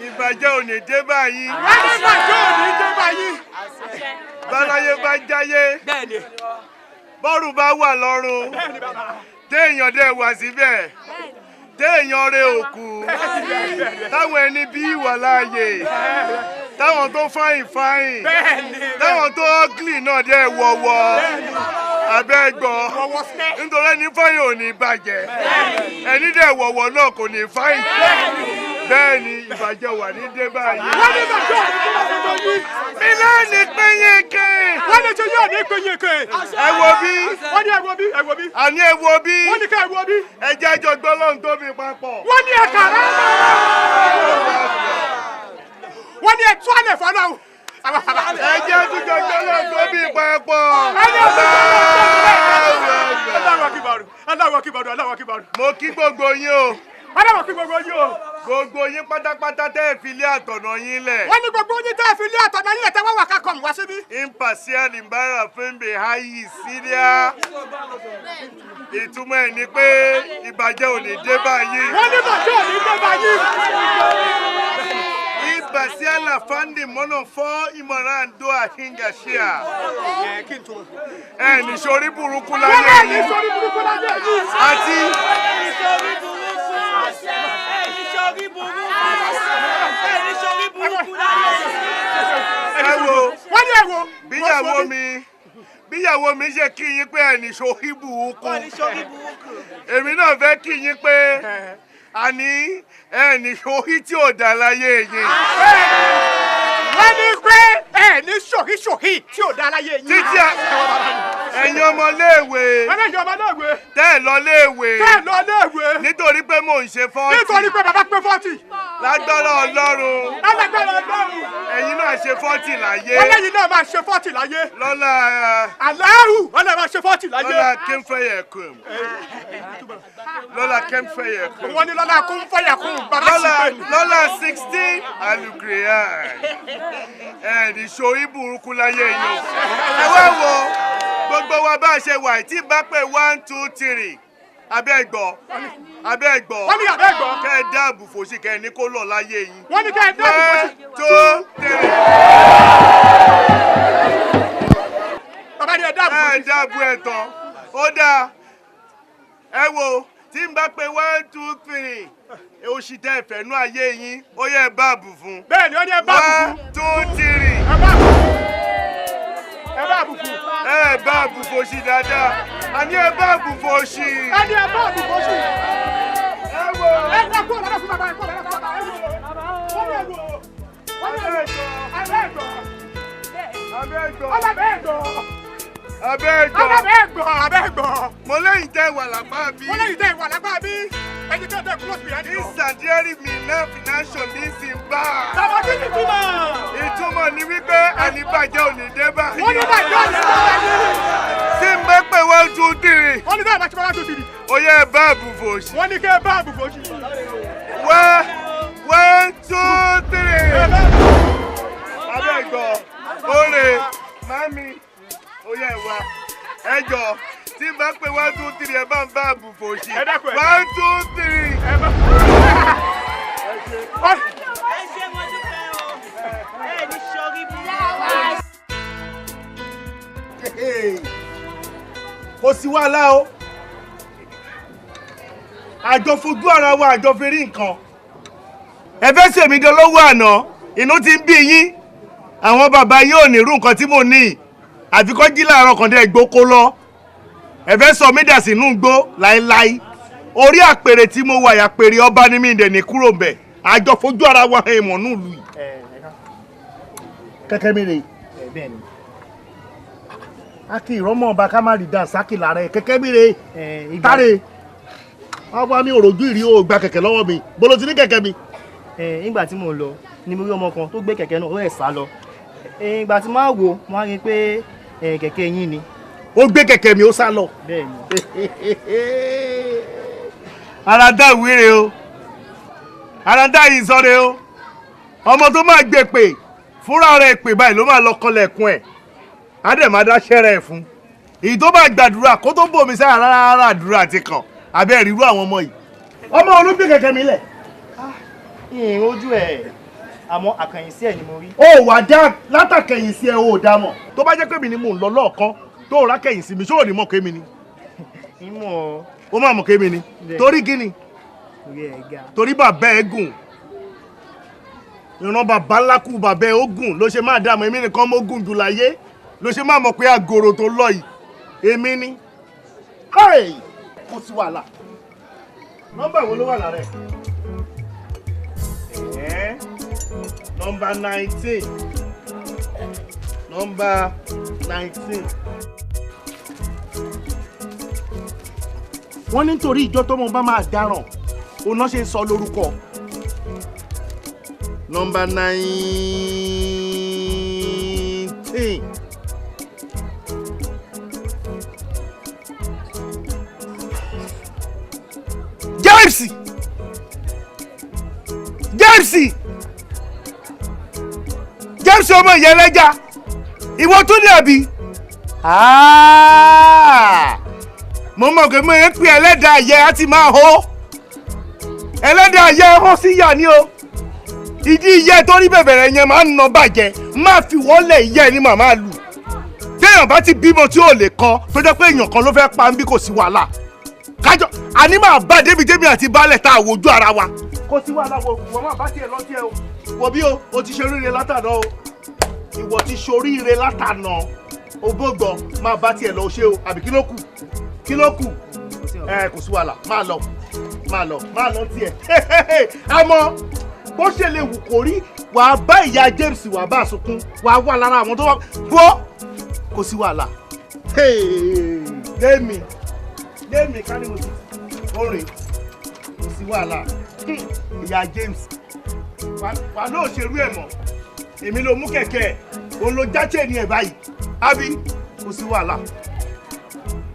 ìbàjẹ́ ò ní dé báyìí. ìbàjẹ́ ò ní dé báyìí. báláyé bá jáyé. bọ́rù bá wà lọ́rùn. téèyàn dẹ̀ wà síbẹ̀. téèyàn rẹ̀ òkú. táwọn ẹni bí wà láàyè. táwọn tó fáyìn fáyìn. táwọn tó ọ́gìlì náà dẹ̀ wọ̀wọ̀. abẹ́gbọ́ nítorí ẹni fáyìn ò ní bàjẹ́. ẹni dẹ̀ wọ̀wọ̀ náà kò ní fáyìn. bẹ́ẹ̀ ni ìbàjẹ́ wà ní dé báyìí. wọ́n ní ìbàjẹ́ òní tó máa tọ́jú yìí. mi náà ní péyeke. wọ́n ní ṣe yóò ní péyeke. ẹ wo bí. wọ́n ní ẹ wo bí ẹ wo bí. àní ẹ wo bí. wọ́n ní ká ẹ wo bí. ẹ jẹ́ àjọ gbọ́ lóhùn tó fi papọ̀. wọ́n ní ẹ kàrá. wọ́n ní ẹ tú àlẹ̀ fọ́nà. ẹ jẹ́ àjọ gbọ́ lóhùn tó fi papọ̀. Aláwọ̀ kíbarù aláwọ̀ kíbarù. mo kí gbogbo yín o. aláwọ̀ kí gbogbo yín o. gbogbo yín pátápátá tẹ́ ẹ fi lé àtọ̀nà yín lẹ̀. wọ́n ní gbogbo yín tẹ́ ẹ fi lé àtọ̀nà yín lẹ̀ tẹ́ wọ́n wà ká kọ̀ọ̀mù wá síbí. impartial imbara fẹ́ǹbẹ̀ hayi síríà. ìtumọ̀ ẹ̀ ni pé ìbàjẹ́ ò ní dé báyìí. wọ́n ní ìbàjẹ́ ò ní dé báyìí. impartial afandi mọ́nà fọ́ ìmọ̀ràn àndó àhíngà ṣíà. ẹ ní sori burúkú lálẹ́ yìí. àti. ẹ wo. wọ́n ní bíyàwó mi ṣe kí yín pé ẹnì ṣòhí burúkú èmi náà fẹ́ kí yín pé àní ẹnì ṣòhí tí ò dá láyé yín. wọ́n ní pé ẹnì ṣòhí tí ò dá láyé yín. títí ẹ̀yin ọmọléèwé tẹ́ ẹ̀ lọ léèwé nítorí pé mò ń ṣe 40. nítorí pé bàbá pé 40. lágbára Ọlọ́run ẹ̀yin náà ṣe 40 láyé. ọlẹ́yin náà máa ṣe 40 láyé. lọ́la aláhù ọlẹ́ máa ṣe 40 láyé. lọ́la kẹ́ńfẹ̀yẹ̀kùn. lọ́la kẹ́ńfẹ̀yẹ̀kùn. wọ́n ní lọ́la kẹ́ńfẹ̀yẹ̀kùn bàbá sì pé ní. lọ́la 60 alukriya ẹ̀ẹ́dì ṣorí burúkú láyé yìí o. ẹ wá wo gbogbo wa bá a ṣe wà tí bá pé 1 2 3 abẹ́gbọ́ wọ́n ní abẹ́gbọ́ kẹ́ ẹ dáàbò fòṣì kẹ́ ẹ ní kó lọ láyé yín. wọ́n ní kẹ́ ẹ dáàbò fòṣì. 1 2 3. bàbá ni ẹ dáàbò fòṣì. ẹ dáàbò ẹ tán ó dáa ẹ wo tí n bá pé 1 2 3 oṣù tẹ ẹfẹ nú ayé yín ó yẹ báàbù fún. bẹ́ẹ̀ni ó ní ẹ báàbù fún. 1 2 3. ẹ báàbù fún. ẹ báàbù fòṣì dáadáa àní ẹ báàbù fòṣì. àní ẹ báàbù fòṣì. ẹ wo. ẹ dákú ọ̀rọ̀ fún bàbá ẹ kọ́ ọ̀rọ̀ fún bàbá ẹ wo. abẹ́gbọ̀. mo lẹ́yìn tẹ́ wà lápá bí. ẹni tó tẹ close behind you. ìsàdíẹ́rì mi náà financial ní simba. bàbá kí ni túmọ̀. ìtumọ̀ ni wípé àníbàjẹ́ ò ní dé báyìí. wọ́n ní bàjẹ́ ò ní dé báyìí. tí n bẹ́ pé 1 2 3. wọ́n ní bẹ́ẹ̀ bá ṣe 1 2 3. ó yẹ báàbù fòṣì. wọ́n ní kẹ́ báàbù fòṣì. 1 2 3. abẹ́gbọ̀ oore mami ó yẹ wá ẹjọ tí n bá pé 1 2 3 ẹ bá ń báàbù fòṣì. 1 2 3. ẹ ṣe mo dúpẹ́ o ẹ ní sọrí bí. kò sí wàhálà o àjọ fojú ara wa àjọ fi rí nǹkan ẹ fẹ́ ṣèmi dolówó àná inú ti ń bí yín àwọn bàbá yín ò ní irú nǹkan tí mo ní àfikọ́ jí láàárọ̀ kan dé gbókó lọ ẹ fẹ́ sọ mí dà sínú gbó láéláé orí àpèrè tí mo wà àpèrè ọba ní mi ìdẹ̀ ní kúrò ń bẹ̀ àjọ fojú ara wa èèmọ̀ nílùú yìí. kẹ́kẹ́ mi rè é a kì í rọ́mọ̀ ọba ká má rí dànsákì lára ẹ̀ kẹ́kẹ́ mi rè é táre ọba mi ò rojú ìrí o gba kẹ̀kẹ́ lọ́wọ́ mi bolo ti ní kẹ̀kẹ́ mi. nígbà tí mo lọ ni mo rí ọmọ kan tó gbé kẹ̀kẹ́ náà ó rẹ̀ sá lọ ìgbà tí máa wò mo rí i pé kẹ̀kẹ́ yín ni. ó gbé kẹ̀kẹ́ mi ó sá lọ. bẹ́ẹ̀ni. ara dá ìwére o ara dá ìsọ̀rẹ́ o ọmọ tó máa gbé pè fúnra rẹ̀ pè báyìí ló máa lọ kọlẹ̀kùn ẹ̀ á dẹ̀ máa dá ṣẹ́rẹ̀ ẹ̀ fún èyí tó bá gbàdúrà kó tó bòmí sára rárá àdúrà ti kàn abẹ́ ríru àwọn ọmọ yìí. ọmọ olùgbé kẹ̀kẹ́ mi lẹ̀. ìhìn ojú ẹ̀ àmọ́ àkànyìnsí ẹ̀ ni mo rí. ó wà dá látàkẹ̀yìnsí ẹ̀ ó dá mọ̀ tó bá jẹ́ pé mi ni mò ń lọ lọ́ọ̀kan tó rà kẹ̀yìnsí mi ṣó ò ní mọ̀ kémi ni. ìmọ̀ ọ́. ó má mọ̀ kémi ni torí kíni torí bàbá ẹ gùn ìran bàbá ńlá kú bàbá ẹ ó gùn ló ṣe máa dààmú èmi nìkan mo gùn jù láyé ló ṣe máa mọ̀ pé àgòrò tó lọ yìí èmi ni. kò sí wàhálà nọ́mbà wo ló wà lára ẹ̀ nọ́mbà 19 nọ́mbà 19. wọ́n ní nítorí ìjọ tó mọ bá máa dáràn òun náà ṣe ń sọ lórúkọ. nọ́mbà 19. James ọmọ ìyá ẹlẹ́jà ìwọ tún ní àbí. mo mọ̀ pé mo ń pè ẹlẹ́dàá ayé á ti máa hó ẹlẹ́dàá ayé hó sí yà ni o ìdí ìyẹ́ tó rí bẹ̀bẹ̀rẹ̀ yẹn máa ń nà bàjẹ́ máa fi wọ́lẹ̀ ìyẹ́ ni màmá lù téèyàn bá ti bímọ tí ò lè kọ tó jẹ́ pé èèyàn kan ló fẹ́ pa ń bí kò sí wàhálà kájọ àní máa bá débi débi àti baálẹ̀ tá a wojú ara wa. kò sí wàhálà wọ́n máa bá tiẹ̀ lọ tiẹ̀ o wò bí o ti ṣe oríire látàná o ìwọ ti ṣoríire látànà ògbógbọ máa bá tiẹ̀ lọ ṣe o àbí kí ló kù kò sí wàhálà máa lọ tiẹ̀ àmọ́ bó ṣe lè wù kó rí wàá bá ìyá James wàá bá sunkún wàá wà lára àwọn tó wà bó kò sí wàhálà lémi káníwò sí orin kò sí wàhálà ìyá James wà lóò ṣerú ẹ̀ mọ́ èmi ló mú kẹ̀kẹ́ òun ló jáchẹ́ ní ẹ̀ báyìí àbí kò sí wàhálà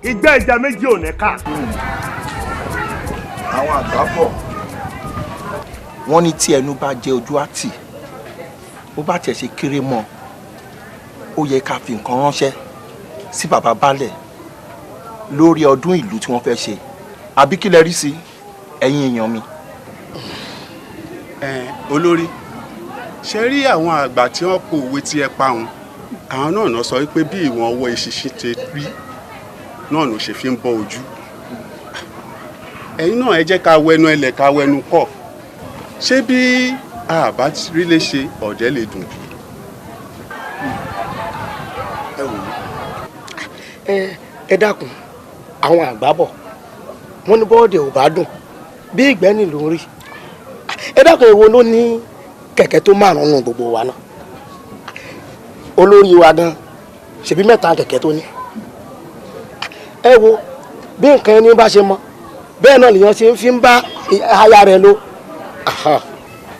ìgbẹ́ ìjà méjì ò ní ká. àwọn àgbà bọ̀ wọ́n ní tí ẹnu bá jẹ́ ojú àtì ó bá tiẹ̀ ṣe kéré mọ́ ó yẹ ká fi nǹkan ránṣẹ́ sí bàbá baálẹ̀ lórí ọdún ìlú tí wọ́n fẹ́ ṣe àbí kí lẹ rí sí ẹ̀yin èèyàn mi. olórí ṣe rí àwọn àgbà tí wọ́n po òwe tí ẹ pa wọn àwọn náà sọ wípé bí ìwọ̀n ọwọ́ eṣinṣin ti rí náà ló ṣe fi ń bọ́ ojú ẹ̀yin náà ẹ jẹ́ ká wẹnu ẹlẹ̀ ká wẹnu kọ̀ ṣé bí àbá rí lè ṣe ọ̀dẹ́ lè dùn. ẹ dákun àwọn àgbà bọ̀ wọ́n ní bọ́ọ̀dì ò bá dùn bí ìgbẹ́ni ló ń rí ẹ dákun èwo ló ní kẹ̀kẹ́ tó márùn-ún gbogbo wa náà olórí wa gan ṣebí mẹ́ta kẹ̀kẹ́ tó ní ẹ wo bí nǹkan ẹni bá ṣe mọ bẹ́ẹ̀ náà lèèyàn ṣe ń fi ń bá aya rẹ̀ lò.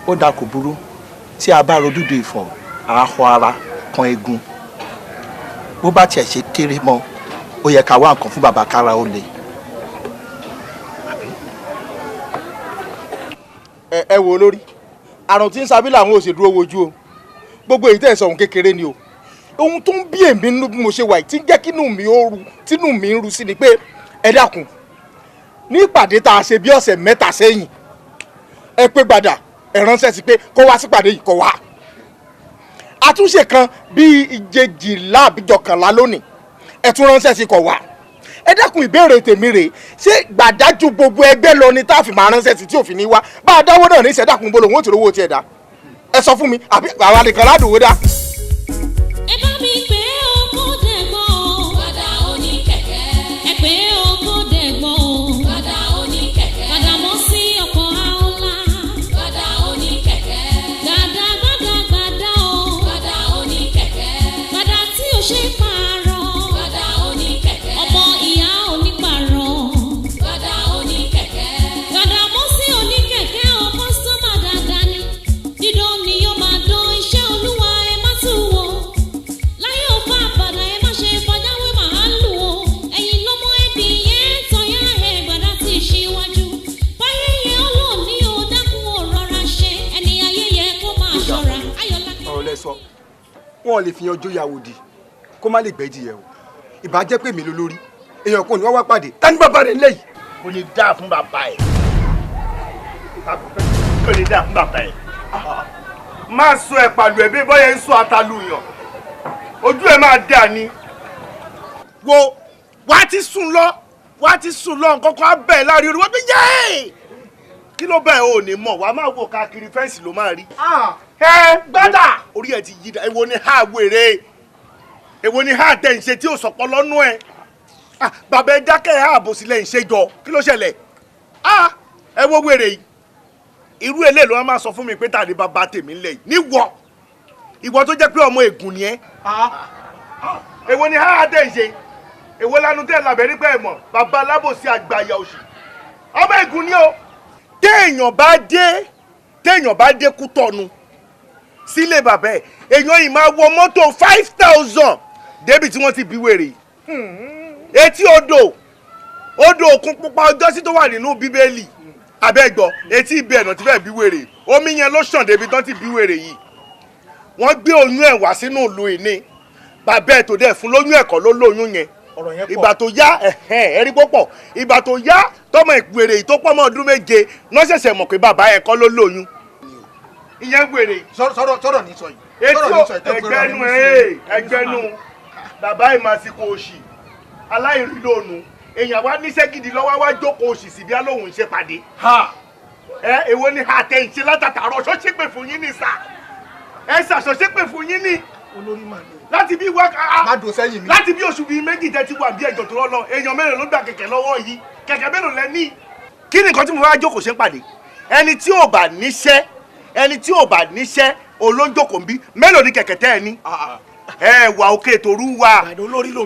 ó dáa kò burú tí a bá rodúdú ìfọ̀ àhọ ara kan eegun bó bá tiẹ̀ ṣe kéré mọ́ ó yẹ ká wá nǹkan fún bàbá kára ó le. ẹ wo olórí àrùn tí ń sabí làwọn ò sì dúró wojú o gbogbo èyí tẹ̀ ń sọ ohun kékeré ni o ohun tó ń bí èmi nínú bí mo ṣe wà yìí tí ń jẹ́ kínú mi ó ru tínú mi ń ru sí ni pé ẹ dákun ní ìpàdé tá a ṣe bí ọ̀sẹ̀ mẹ́ta sẹ́yìn ẹ pé gbàdà ẹ ránṣẹ́ sí pé kó wá sípàdé yìí kó wá àtúnṣe kan bíi ìjejìlá àbíjọkànlá lónìí ẹ tún ránṣẹ́ sí kó wá ẹ dákun ìbéèrè tèmi rèé ṣé gbàdájú gbogbo ẹgbẹ́ lọ ni tá a fi máa ránṣẹ́ sí tí òfin ní wá bá a dáwọ́ náà ní ìṣẹ́dàkùn bolo òun ò tí rówó tiẹ̀ dá ẹ sọ fún mi àbí àwa nìkan ládùúgbò dá. ẹ bá mi pé ọkọ dẹ̀gbọ́n padà oní kẹ̀kẹ́ ẹ pé ọkọ dẹ̀gbọ́n padà oní kẹ̀kẹ́ padà mọ́ sí ọkọ̀ àọ́lá padà oní kẹ̀kẹ́ gbàdá gbàdá gbàdá o padà oní kẹ̀kẹ́ padà tí o ṣe pààrọ̀ padà oní kẹ̀kẹ́ ọmọ ìyá onípààrọ̀ padà oní kẹ̀kẹ́ gbàdá mọ́ sí oní kẹ̀kẹ́ o kọ́sítọ́mà dáadáa ni dídán ni yóò máa dán iṣẹ́ olúwa ẹ má tù wò láyé òfò àbàdà ẹ má ṣe fọjáwé màálù o ẹ̀yin lọ́mọ ẹbí yẹn tọ́yà ẹ̀ gbàdá ti ṣíwájú fáyẹyẹ olóòní o dákun ò rọra ṣe ẹni ayẹyẹ kó máa ṣọ́ra ayọ̀lá. ọ̀rọ̀ lẹ sọ wọn ò lè fi yanjú ìyàwó di kó má lè gbẹ́jì yẹ o ìbá jẹ́ pé mi ló lórí èèyàn kò ní wá wá pàdé tani bàbá rẹ̀ lẹ́yìn. kò ní dáa fún bàbá ẹ̀ kò ní dáa fún bàbá ẹ̀ máa sọ ẹ̀ pàlù ẹ̀ bí bọ́yẹ̀ ń sọ àtàlù yàn ojú ẹ̀ máa dà ní. wo wà á ti sùn lọ nǹkan kan á bẹ̀ láàrin orí wọ́n bí yéé kí ló bẹ̀ ò ní mọ̀ wà á máa wò káàkiri fẹ́ǹsì ló máa rí. ẹ gbádà orí ẹ̀ ti yí da èwo ni ha wèrè èwo ni ha tẹ̀ ń ṣe tí ò sọ̀pọ̀ lọ́nú ẹ̀ bàbá ẹ dákẹ́ ẹ̀ ààbò sílẹ̀ ń ṣe jọ kí ló ṣẹlẹ̀ ẹ wo wèrè yìí irú eléyìí ló máa sọ fún mi pé tàbí bàbá tèmi ńlẹ̀ yìí níwọ ìwọ tó jẹ́ pé ọmọ ègùn ni ẹ́ èwo ni ha tẹ̀ ń ṣe èwo lanu tẹ̀ lábẹ́ nípa ẹ̀ mọ̀ bàbá alábòsí àgbàyà òṣì ọmọ ègùn ni o téèyàn bá dé Kútọ̀nù sílé bàbá ẹ̀ èèyàn yìí máa wọ mọ́tò 5,000 débi tí wọ́n ti bí wèrè etí odò òkun pupa ọjọ́ sí tó wà nínú bíbélì abẹ́gbọ́ etí ibi ẹ̀nà tí fẹ́ bí wèrè omi yẹn ló ṣàn débi tán ti bí wèrè yìí wọ́n gbé oyún ẹ̀ wá sínú ìlú ìní bàbá ẹ̀ tó dẹ̀ fún lóyún ẹ̀kọ́ ló lóyún yẹn ìgbà tó yá ẹ̀rí púpọ̀ ìgbà tó yá tọmọ ìwèrè yìí tó pọ̀ mọ́ ọdún méje náà ṣẹ̀ṣẹ̀ mọ̀ pé bàbá ẹ̀ kọ́ ló lóyún ìyẹn wèrè sọ̀rọ̀ ní sọ yìí. etí ẹgbẹ́nu bàbá ìmàsíkò òṣì aláìrílónú èèyàn wá níṣẹ́ gidi lọ́wọ́ wá jókòó òṣì síbi alóhùn ṣe pàdé. èwo ni àtẹ̀yìntì látàtàrọ̀ ṣọ́ṣẹ́pẹ̀ fún yín ní sà ẹ ṣàṣọṣẹ́pẹ̀ fún yín ní olórí mà ní. láti bí wá má dùn sẹ́yìn mi. láti bí oṣù bíi méjì tẹ́ ti wà bí ẹjọ́ tó rọ́ lọ èèyàn mẹ́rin ló gba kẹ̀kẹ́ lọ́wọ́ yìí kẹ̀kẹ́ mélòó lẹ ní. kí ni nǹkan tí mo wá jókòó ṣe ń pàdé ẹni tí ò bá níṣẹ́ olójókòó ń bí mélòó ni kẹ̀kẹ́ tẹ́ ẹ ní. ẹ wà òkè torú wa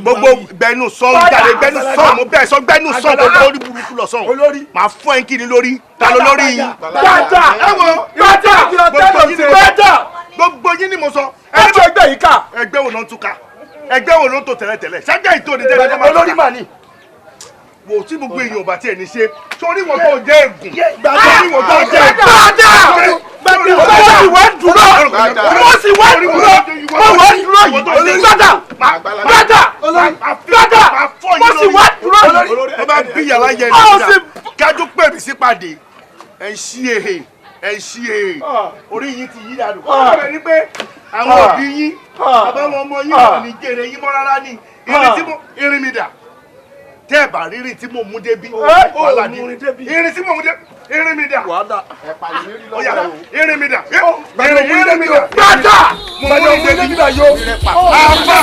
gbogbo gbẹnu sọ jáde gbẹnu sọ mo bẹ́ẹ̀ sọ gbẹnu sọ gbogbo orí burúkú lọ sọ máa fọ́ ẹ kí ni lórí ta ló lórí yín. bàtà ẹ wo bàtà gbogbo yín ni mo sọ. ẹ tó ẹgbẹ́ yìí ká. ẹgbẹ́ wo ló ń túká ẹgbẹ́ wo ló ń tò tẹ́lẹ̀tẹ́lẹ̀ ṣẹ́gbẹ́ ìtò ní tẹ́lẹ̀ máa olórí mà ní. wò tí gbogbo èèyàn ò bá tiẹ̀ ní ṣe sórí wọn tó jẹ́ ègùn sórí wọn tó jẹ́ ègùn. mo sì wá dúró mo sì wá dúró mo wá dúró yìí bàtà mo sì wá dúró yìí. ó bá bí yàrá yẹn nígbà kájú pè mí sípàdé ẹ̀ ń ṣí èhè ẹ̀ ń ṣí èhè orí yín ti yí dànù. ó bẹ̀rẹ̀ ní pé àwọn òbí yín àbáwọn ọmọ yín wà ní jèrè yín mọ́ rárá ní irin mi dà tẹ́ ẹ̀ bá rírì tí mo mú débi wàhálà ní irin tí mo mú débi irin mi dà irin mi dà irin mi dà gbàdá mo mú ní débi àbá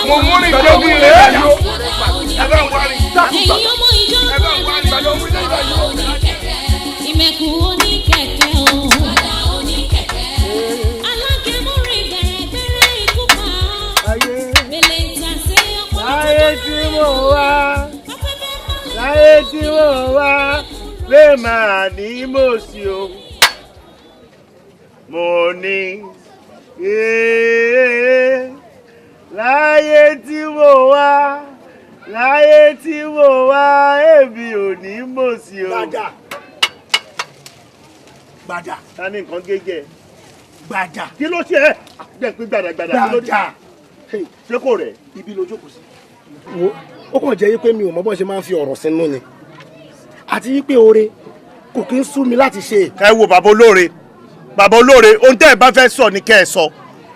mo mú ní débi irin mi dà ẹ bá ń wá rí ẹ bá ń wá rí gbàdá mo mú ní débi yó. ìmẹ̀kùn oníkẹ̀kẹ́ o alágẹ̀mọ́rin gbẹ̀rẹ̀gbẹ̀rẹ̀ ikú pa mẹ́lẹ̀ ìtàsé ọkọ̀ láyé tí mo wá láyé tí mo wá lè máa ní mo sí o mo ní láyé tí mo wá láyé tí mo wá èmi ò ní mo sí o. gbàdà ta ni nǹkan gẹ́gẹ́ gbàdà kí ló ṣe é jẹ́ pé gbàdàgbàdà kí ló dé ṣé kò rẹ̀ ibi ló jókòó sí. wo ó kàn jẹ́ pé mi ò mọ bó ṣe máa ń fi ọ̀rọ̀ sínú ni àti pé oore kò kí ń sú mi láti ṣe. ẹ wo bàbá olóore ohun tẹ́ ẹ bá fẹ́ sọ ni kẹ́ ẹ sọ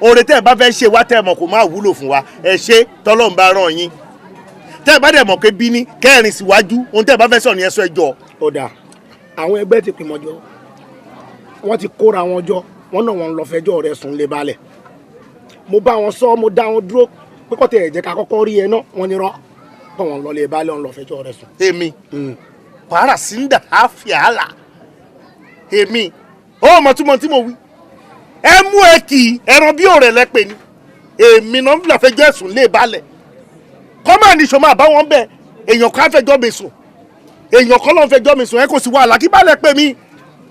oore tẹ́ ẹ bá fẹ́ ṣe wá tẹ́ ẹ mọ̀ kó máa wúlò fún wa ẹ ṣe tọ́lọ́run bá ràn yín tẹ́ ẹ bá dẹ̀ mọ̀ pé bí ní kẹ́rin síwájú ohun tẹ́ ẹ bá fẹ́ sọ ni ẹ sọ ẹ jọ. ọ̀dà àwọn ẹgbẹ́ ti pìmọ̀ jọ wọ́n ti kóra wọn jọ wọ́n náà wọ́n lọ fẹjọ́ rẹ̀ sùn lé balẹ̀ mo bá wọn sọ mo dá wọn dúró pé kọ́tẹ̀ ẹ̀jẹ̀ ká kọ́kọ́ rí ẹ náà wọ́n ní rọ́ pé wọ́n lọ lé balẹ̀ wọ́n lọ fẹjọ́ rẹ̀ sùn. èmi pààrà síndà àfíàlà èmi ó mọ tí mo wí ẹ mú ẹ kì í ẹran bí òrè lẹ́pẹ̀ ni èmi náà ń fẹjọ́ ẹ̀sùn lé balẹ̀ kọ́mọ̀ọ́nì ṣọ́ máa bá wọn bẹ̀ èèyàn kan fẹjọ́ mi sùn èèyàn kan ló ń fẹjọ́ mi sùn ẹ kò sí wàhálà kí balẹ̀ pè mí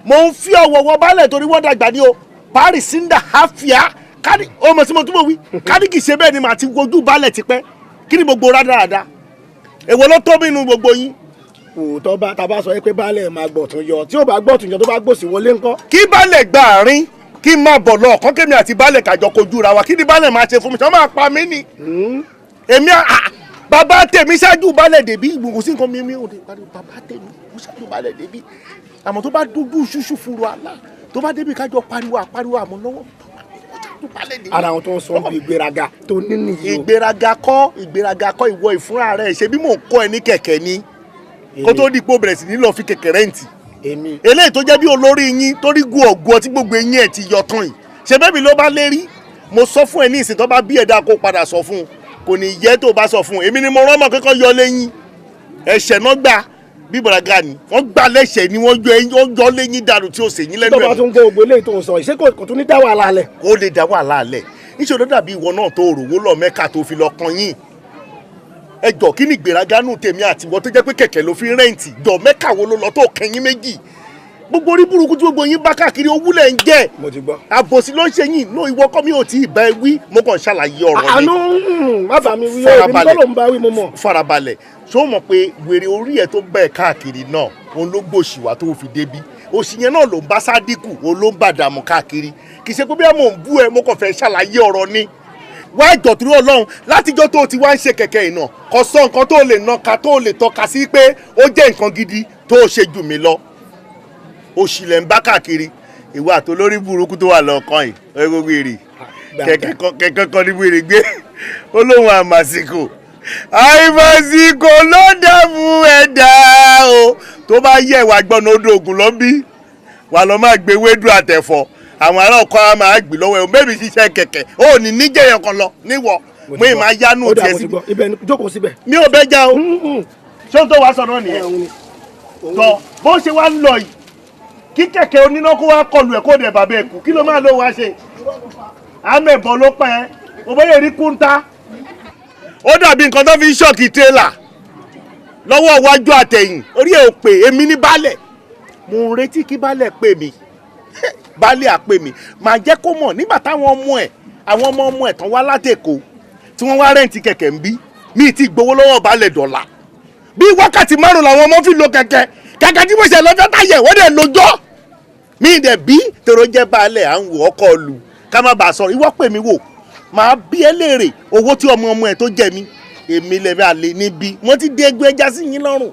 mo ń fi ọ̀wọ̀wọ̀ balẹ̀ torí wọ́n dàgbà ní o paris síndà àfíà kárí ó mọ tí mo wí kárí kì í ṣe bẹ́ẹ̀ ni màá ti wojú balẹ̀ tipẹ́ kí ni gbogbo rádaràda èwo ló tó bínú gbogbo yín. òótọ́ bá ta bá sọ pé baálẹ̀ máa gbọ̀tún yọ tí ò bá gbọ̀tún yọ tó bá gbòsì wọlé ńkọ́. kí baálẹ̀ gba àárín kí n máa bọ̀ lọ ọ̀kan kémi àti baálẹ̀ kàjọ kojú ra wa kí ni baálẹ̀ máa ṣe fún mi tí wọ́n máa pa mí ni. èmi bàbá tèmi ṣáájú baálẹ̀ débí ìgbòho sí nǹkan mímí òde bàbá tèmi ṣáájú baálẹ̀ débí àmọ́ tó bá dúdú ṣúṣú fúru àlá tó bá débi kájọ pariwo àmọ́ lọ́wọ́ ara àwọn tó ń sọ bí ìgbéraga tó ní nìyí o. ìgbéraga kọ́ ìwọ ìfúnra rẹ̀ ṣe bí mò ń kọ́ ẹ ní kẹ̀kẹ́ ni kó tó di pé o bẹ̀rẹ̀ sí ní lọ fi kẹ̀kẹ́ rẹ́ǹtì. eléyìí tó jẹ́ bí olórí yín torí gu ọ̀gọ́ tí gbogbo eyín ẹ̀ ti yọ tán yìí ṣe bẹ́ẹ̀ mi ló bá lérí mo sọ fún ẹ ní ìsìn tó bá bí ẹ̀dá kó padà sọ fún un kò ní yẹ tó bá sọ fún un èmi ni mo rán ọmọ kẹ́kọ̀ọ́ yọ lẹ́yìn ẹ̀ṣẹ̀ náà gbà bí bọ̀dàgà ni wọ́n gbà lẹ́sẹ̀ ni wọ́n yọ lẹ́yìn dànù tí ó sì yín lẹ́nu ẹ̀. tó bá tún gbé ògbó eléyìí tó ń sọ ìṣe kò tún ní dá wàhálà lẹ̀. kó lè dá wàhálà lẹ̀ níṣẹ́ dàbí ìwọ náà tó rò wó lọ mẹ́ka tó fi lọ kan yín. ẹ jọ kí ni ìgbéraga nù tèmi àti ìwọ tó jẹ́ pé kẹ̀kẹ́ ló fi rẹ́ǹtì jọ mẹ́ka wo ló lọ tó kẹ́yìn méjì gbogbo orí burúkú tí gbogbo yín bá káàkiri owó lẹ̀ ń jẹ́ àbòsí ló ń ṣe yín no ìwọ kọ́ mi ò tí ì bá ẹ wí mo kàn ṣàlàyé ọ̀rọ̀ ni. àánú má bàa mi wí o èmi tó ló ń bá wí mo mọ̀. farabalẹ̀ ṣó mọ̀ pé wèrè orí ẹ̀ tó bẹ́ẹ̀ káàkiri náà òun ló gbòòṣì wá tó fi débi òṣì yẹn náà ló ń bá sádíkù òun ló ń bà dààmú káàkiri kì í ṣe pé bí mo ń bú ẹ mo kàn fẹ́ ṣàlàyé ọ̀rọ̀ ni wá ìjọ torí Ọlọ́run látijọ́ tó ti wá ń ṣe kẹ̀kẹ́ ìnà kò sọ nǹkan tó lè nàka tó lè tọ́ka sí pé ó jẹ́ nǹkan gidi tó ṣe jù mí lọ òṣìlẹ̀ ń bá káàkiri ìwà àti olórí burúkú tó wà lọ́ọ̀kan yìí gbogbo èrè kẹ̀kẹ́ kan ní wèrè gbé olóhùn àmàsìkò àìmàsìkò ló dààmú ẹ̀dá o tó bá yẹ ìwà gbọ́nà odò ògùn lọ bí wà lọ́ máa gbé wédú àtẹ̀fọ́ àwọn ará ọkọ á máa gbì lọ́wọ́ ẹ̀ mẹ́rin ṣiṣẹ́ kẹ̀kẹ́ ó ní níjẹ̀yàn kan lọ níwọ̀ mo ì máa yánú tiẹ̀ síbi. jókòó síbẹ̀. mi ò bẹ́ já o ṣé o tó wàá sọ̀rọ̀ nìyẹn tọ́ bó ṣe wá ń lọ yìí kí kẹ̀kẹ́ oníná kó wá kọlù ẹ̀ kó dẹ̀ bàbá ẹ̀ kú kí ló máa ló wá ṣe àmẹ̀bọ̀ ló pẹ́ òbóyè rí kúńtà ó dàbí nǹkan tó fi ń ṣọ́ọ̀kì tírélà lọ́wọ́ iwájú àtẹ̀yìn orí ẹ̀ ò pè èmi ní baálẹ̀ mo ń retí kí baálẹ̀ pè mí baálẹ̀ àpè mí màá jẹ́ kó mọ̀ nígbà táwọn ọmọ ẹ̀ tán wá látẹ̀kọ́ tí wọ́n wá rẹ́ǹtì kẹ̀kẹ́ ń bí mi ti gbowó lọ́wọ́ baálẹ̀ dọ́là bí wákàtí 5 làwọn ọmọ fi lo kẹ̀kẹ́ tí mo ṣe lọ́jọ́ táyẹ̀ wọ́n dẹ̀ lójọ́ mi dẹ̀ bí tèrò jẹ́ baálẹ̀ à ń wò ọkọ̀ lù ká má bàa sọ̀rọ̀ ìwọ́ pè mí wò màá bí ẹ léèrè owó tí ọmọ ẹ̀ tó jẹ mí èmi lẹ́fẹ̀ẹ́ àlè níbí wọ́n ti dé egbò ẹja sí yín lọ́rùn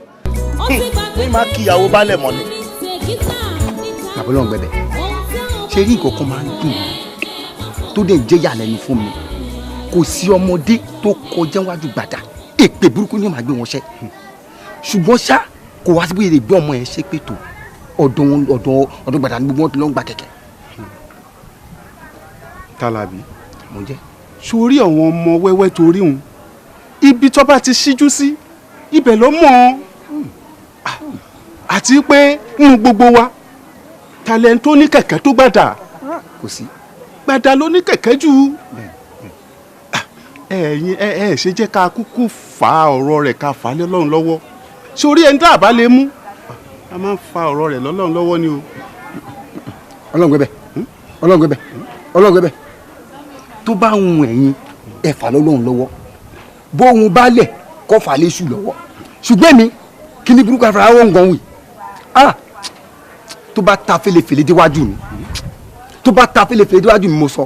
ní má kí ìyàwó baálẹ̀ mọ́ ni. bàbá Ọlọ́run gbẹ̀bẹ̀ ṣe rí nǹkan kan máa ń dùn tó dẹ̀ jẹ́ ìyàlẹ́nu fún mi kò sí ọmọdé tó kọjá wájú gbàdá èpè burúkú ni màá gbé wọn ṣe ṣùgbọ́n ṣá kò wá síbi èrè gbé ọmọ yẹn ṣe pé tó ọ̀dọ̀ gbàdá ní gbogbo wọn tó lọ ń gba kẹ̀kẹ́. Tálábì mo jẹ́. sórí àwọn ọmọ wẹ́wẹ́ torí òun ibi tó bá ti ṣíjú sí ibẹ̀ ló mọ̀ ọ́ àti pé nínú gbogbo wa talent tó ní kẹ̀kẹ́ tó gbàdá kò sí gbàdá ló ní kẹ̀kẹ́ jù ẹ̀yin ṣe jẹ́ ká kúkú fa ọ̀rọ̀ rẹ̀ ká fà á lé Ọlọ́run lọ́wọ́ sórí ẹni tá a bá lè mú a máa ń fa ọ̀rọ̀ rẹ̀ lọ́lọ́run lọ́wọ́ ni o. Ọlọ́run gbẹ̀bẹ̀ tó bá ń ẹ̀yin ẹ fà lọ́lọ́run lọ́wọ́ bóun bá lẹ̀ kọ́ fà léṣù lọ́wọ́ ṣùgbọ́n mi kí ni burúkú afárá wọn gan wì tó bá ta fèlèfèlè déwájú mi mo sọ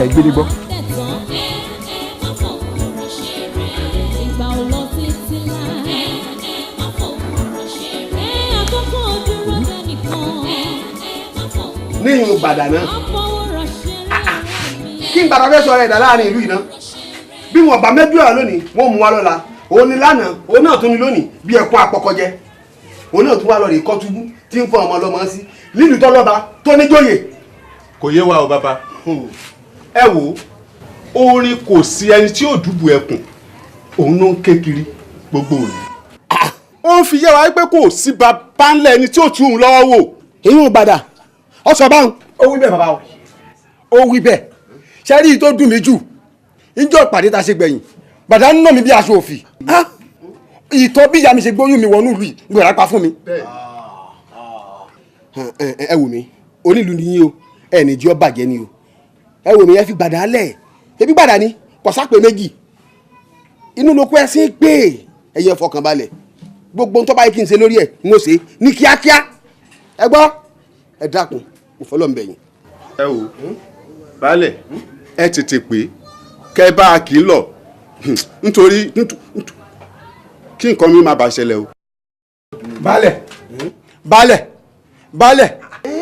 ẹ gbé ní gbọ́. ní ìhun gbàdà náà kí n gbàdà fẹ́ sọ ẹ̀dá láàrin ìlú iná bí wọn bá mẹ́jọ ẹ̀ lónìí wọ́n mú wa lọ́la òun ni lánàá òun náà tún ni lónìí bí ẹ̀kún apọ̀kọjẹ òun náà tún wá lọ rè kọ́túbú tí ń fọ ọmọ ọlọ́mọ sí nílùú tọ́lọ́ba tó níjòyè. kò yé wa o bàbá ẹ wò orin kò sí ẹni tí yóò dùbò ẹkùn òun ló ń ké kiri gbogbo òní. ó ń fi yé wa pé kò sí bàbá ńlẹ̀ ẹni tí ò tún òun lọ́wọ́ wò. ìhun gbàdà ọsọ báwọn. ó wí bẹ́ẹ̀ bàbá o ó wí bẹ́ẹ̀ ṣe rí i tó dùn mí jù níjọ́ ìpàdé tá a ṣe gbẹ̀yìn bàdá ń nà mí bí aṣọ òfì ìtọ́ bí ìyá mi ṣe gbóyún mi wọnú ìlú yìí gbọ́dọ̀ pa fún mi. ẹ wò mí onílù ni yín o ẹ ní jí ọ bàjẹ́ ni o ẹ wò mí ẹ fi gbàdá lẹ̀ ebi gbàdá ni kò sápè méjì inú ló kó ẹ sí pé ẹyẹ fọkànbalẹ̀ gbogbo ń tọ́ báyìí kí n ṣe lórí ẹ̀ ń ó ṣe ní kíákíá ẹ gbọ́ ẹ dákun mo fọlọ́ ń bẹ̀ yín. ẹ wò baálẹ̀ ẹ tètè pé kẹ bá a kì í lọ nítorí kí nǹkan mi má bàa ṣẹlẹ̀ o. baálẹ̀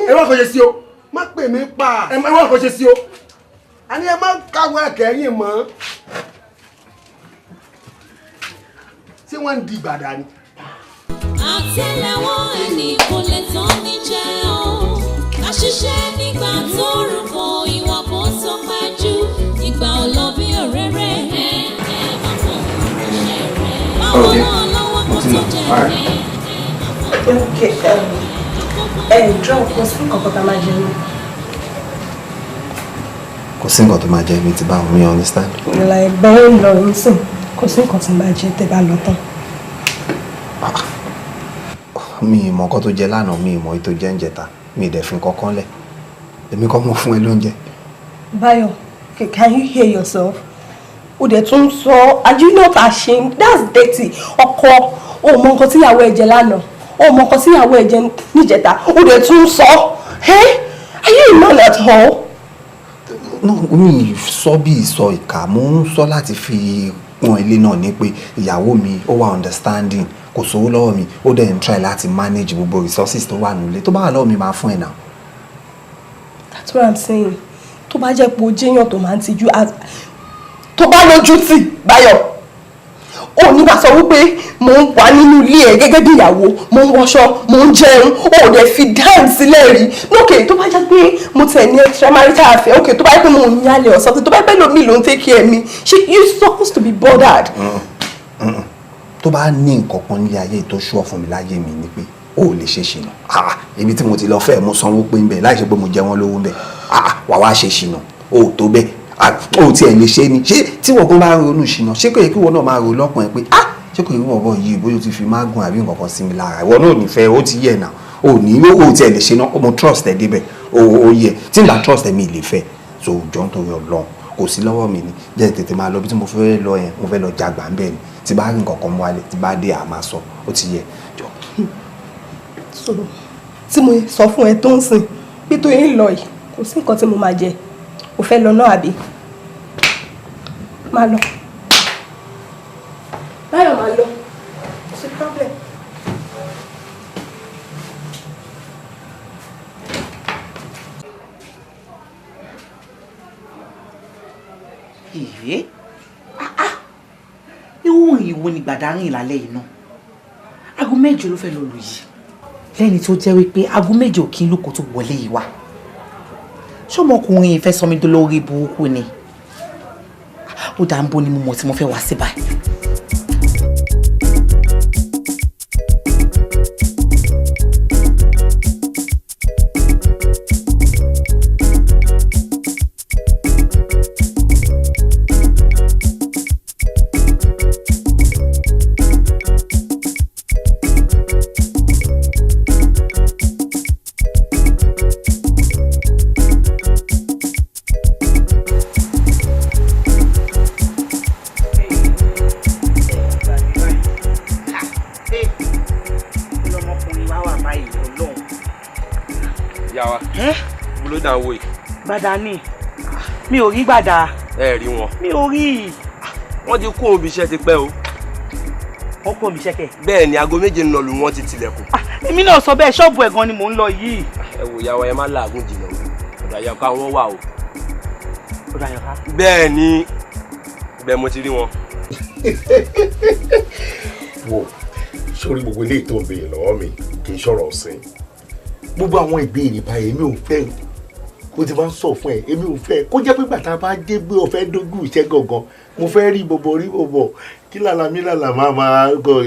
ẹ wá kò ṣe sí o má pè mí pa ẹ wá kò ṣe sí o. a ní ẹ má káwọ ẹkẹyìn mọ́ tí wọ́n ń di gbàdá ni. àtẹ́lẹwọ́ ẹni kò lè tán ní jẹ́ o àṣìṣe nígbà tó rúkọ ìwà kò tó pẹ́ jù ìgbà ọlọ bí òréré báwo náà lọ́wọ́ kò tó jẹ́ jọ kò sí nǹkan kan tá máa jẹ ní. kò sí nǹkan tó máa jẹ mi ti bá wọn mi understand. ìlà ẹgbẹ́ ń lọ nísìn kò sí nǹkan tí máa jẹ tẹ́ bá lọ tán. mi ì mọ nǹkan tó jẹ lánàá mi ì mọ ètò jẹ ń jẹta mi ì dẹ̀ fi nǹkan kan lẹ̀ èmi kọ́ mo fún ẹ lóúnjẹ. Báyọ̀, can you hear yourself? O dẹ̀ tún sọ, are you not ashamed? That's dirty. Ọkọ, o mọ nǹkan tí ìyàwó ẹ jẹ lánàá, o mọ nǹkan tí ìyàwó ẹ jẹ níjẹta, o dẹ̀ tún sọ. Are you a man at all? No, mi sọ bí ìsọ ìkà mo ń sọ láti fi pọn ilé náà ní pé ìyàwó mi ó wà understanding kò sówó lọ́wọ́ mi ó dẹ̀ ń try láti manage gbogbo resources tó wà nílé tó bá wà lọ́wọ́ mi máa fún ẹ̀ náà. That's what I'm saying. Tó bá jẹ́ pé o jẹ́yàn tó máa ń tijú tó bá lójú tì Báyọ̀ ò ní bá sọ wípé mò ń wà nínú ilé ẹ gẹ́gẹ́ bí ìyàwó mò ń wọṣọ mò ń jẹun ò dẹ̀ fi dáhùn sílẹ̀ rí lókè tó bá jẹ́ pé mo tẹ̀ ní extramarital affair òkè tó bá jẹ́ pé mo ń yálẹ̀ ọ̀sán tó bá jẹ́ pé lómi ló ń take care mi ṣé you supposed to be bothered. tó bá ní nǹkan kan nílé ayé tó ṣọ́ fún mi láyé mi ni pé o ò lè ṣe ṣìnà ibi tí mo ti lọ fẹ́ mo sanwó pé ń bẹ̀ láì ṣe pé mo jẹ wọ́n lówó ń bẹ̀ wà wá ṣe ṣìnà o ò tó bẹ́ẹ̀ o tiẹ̀ lè ṣe ni ṣé tí wọ́n kan bá ń ronú ṣìnà ṣé kò yẹ kí wọ́n náà máa ro lọ́kàn ẹ̀ pé ṣé kò yẹ kí wọ́n bọ̀ yìí bóyá o ti fi máa gùn àbí nǹkan kan sí mi lára ìwọ náà ò ní fẹ́ o ti yẹ náà o ní o tiẹ̀ lè ṣe náà mo trust ẹ débẹ̀ o yẹ tí n bá trust ẹ mi lè fẹ́ so jọ ń torí Ọlọ́run kò sí lọ́wọ́ mi ni jẹ́ tètè máa lọ bí tí mo fẹ́ lọ yẹn mo fẹ́ lọ jàgbá ń bẹ̀ ni tí bá rí nǹkan kan mú wálé tí bá dé àmà sọ ó ti yẹ jọ. tí mo sọ fún ẹ tó ń sìn bí tó yín lọ yìí kò sí nǹkan tí mo máa jẹ o fẹ́ lọ náà àbí máa lọ báyọ̀ máa lọ kò sí problem. ìwé ìwọ̀n ìwo ni gbàdárìn ìlàlẹ́ yìí náà aago mẹ́jọ ló fẹ́ lọ lù yìí lẹ́ni tó jẹ́ wípé aago mẹ́jọ kí n lóko tó wọlé yìí wá ṣọmọkùnrin ìfẹ́ sọmi tó lórí burúkú ni ó dá ń bó ni mo mọ̀ tí mo fẹ́ wá sí báyìí. Gbàdá ni mi ò rí Gbàdá. ẹ rí wọn. mi ò rí. wọ́n ti kó òbí iṣẹ́ ti pẹ́ o. wọ́n kó òbí iṣẹ́ kẹ̀. bẹ́ẹ̀ ni aago méje ń lọ lù wọ́n ti tilẹ̀kùn. èmi náà sọ bẹ́ẹ̀ ṣọ́ọ̀bù ẹ̀ gan ni mò ń lọ yìí. ẹ wò ìyàwó ẹ má làágùn jìnnà o ọ̀dọ̀ àyàká wọn wà o. ọ̀dọ̀ àyàká. bẹ́ẹ̀ ni bẹ́ẹ̀ mo ti rí wọn. wo sórí gbogbo ilé ìtò ìbéèrè lọ́wọ́ mi kì í ṣọ̀rọ̀ ọ̀sìn gbogbo àwọn ìbéèrè báyìí èmi ò fẹ́ o ti máa ń sọ fún ẹ èmi ò fẹ́ kó jẹ́ pé bàtà bá dé gbé ọ̀fẹ́ dógún iṣẹ́ gangan mo fẹ́ rí bọ̀bọ̀ kí làlà mi làlà máa gọ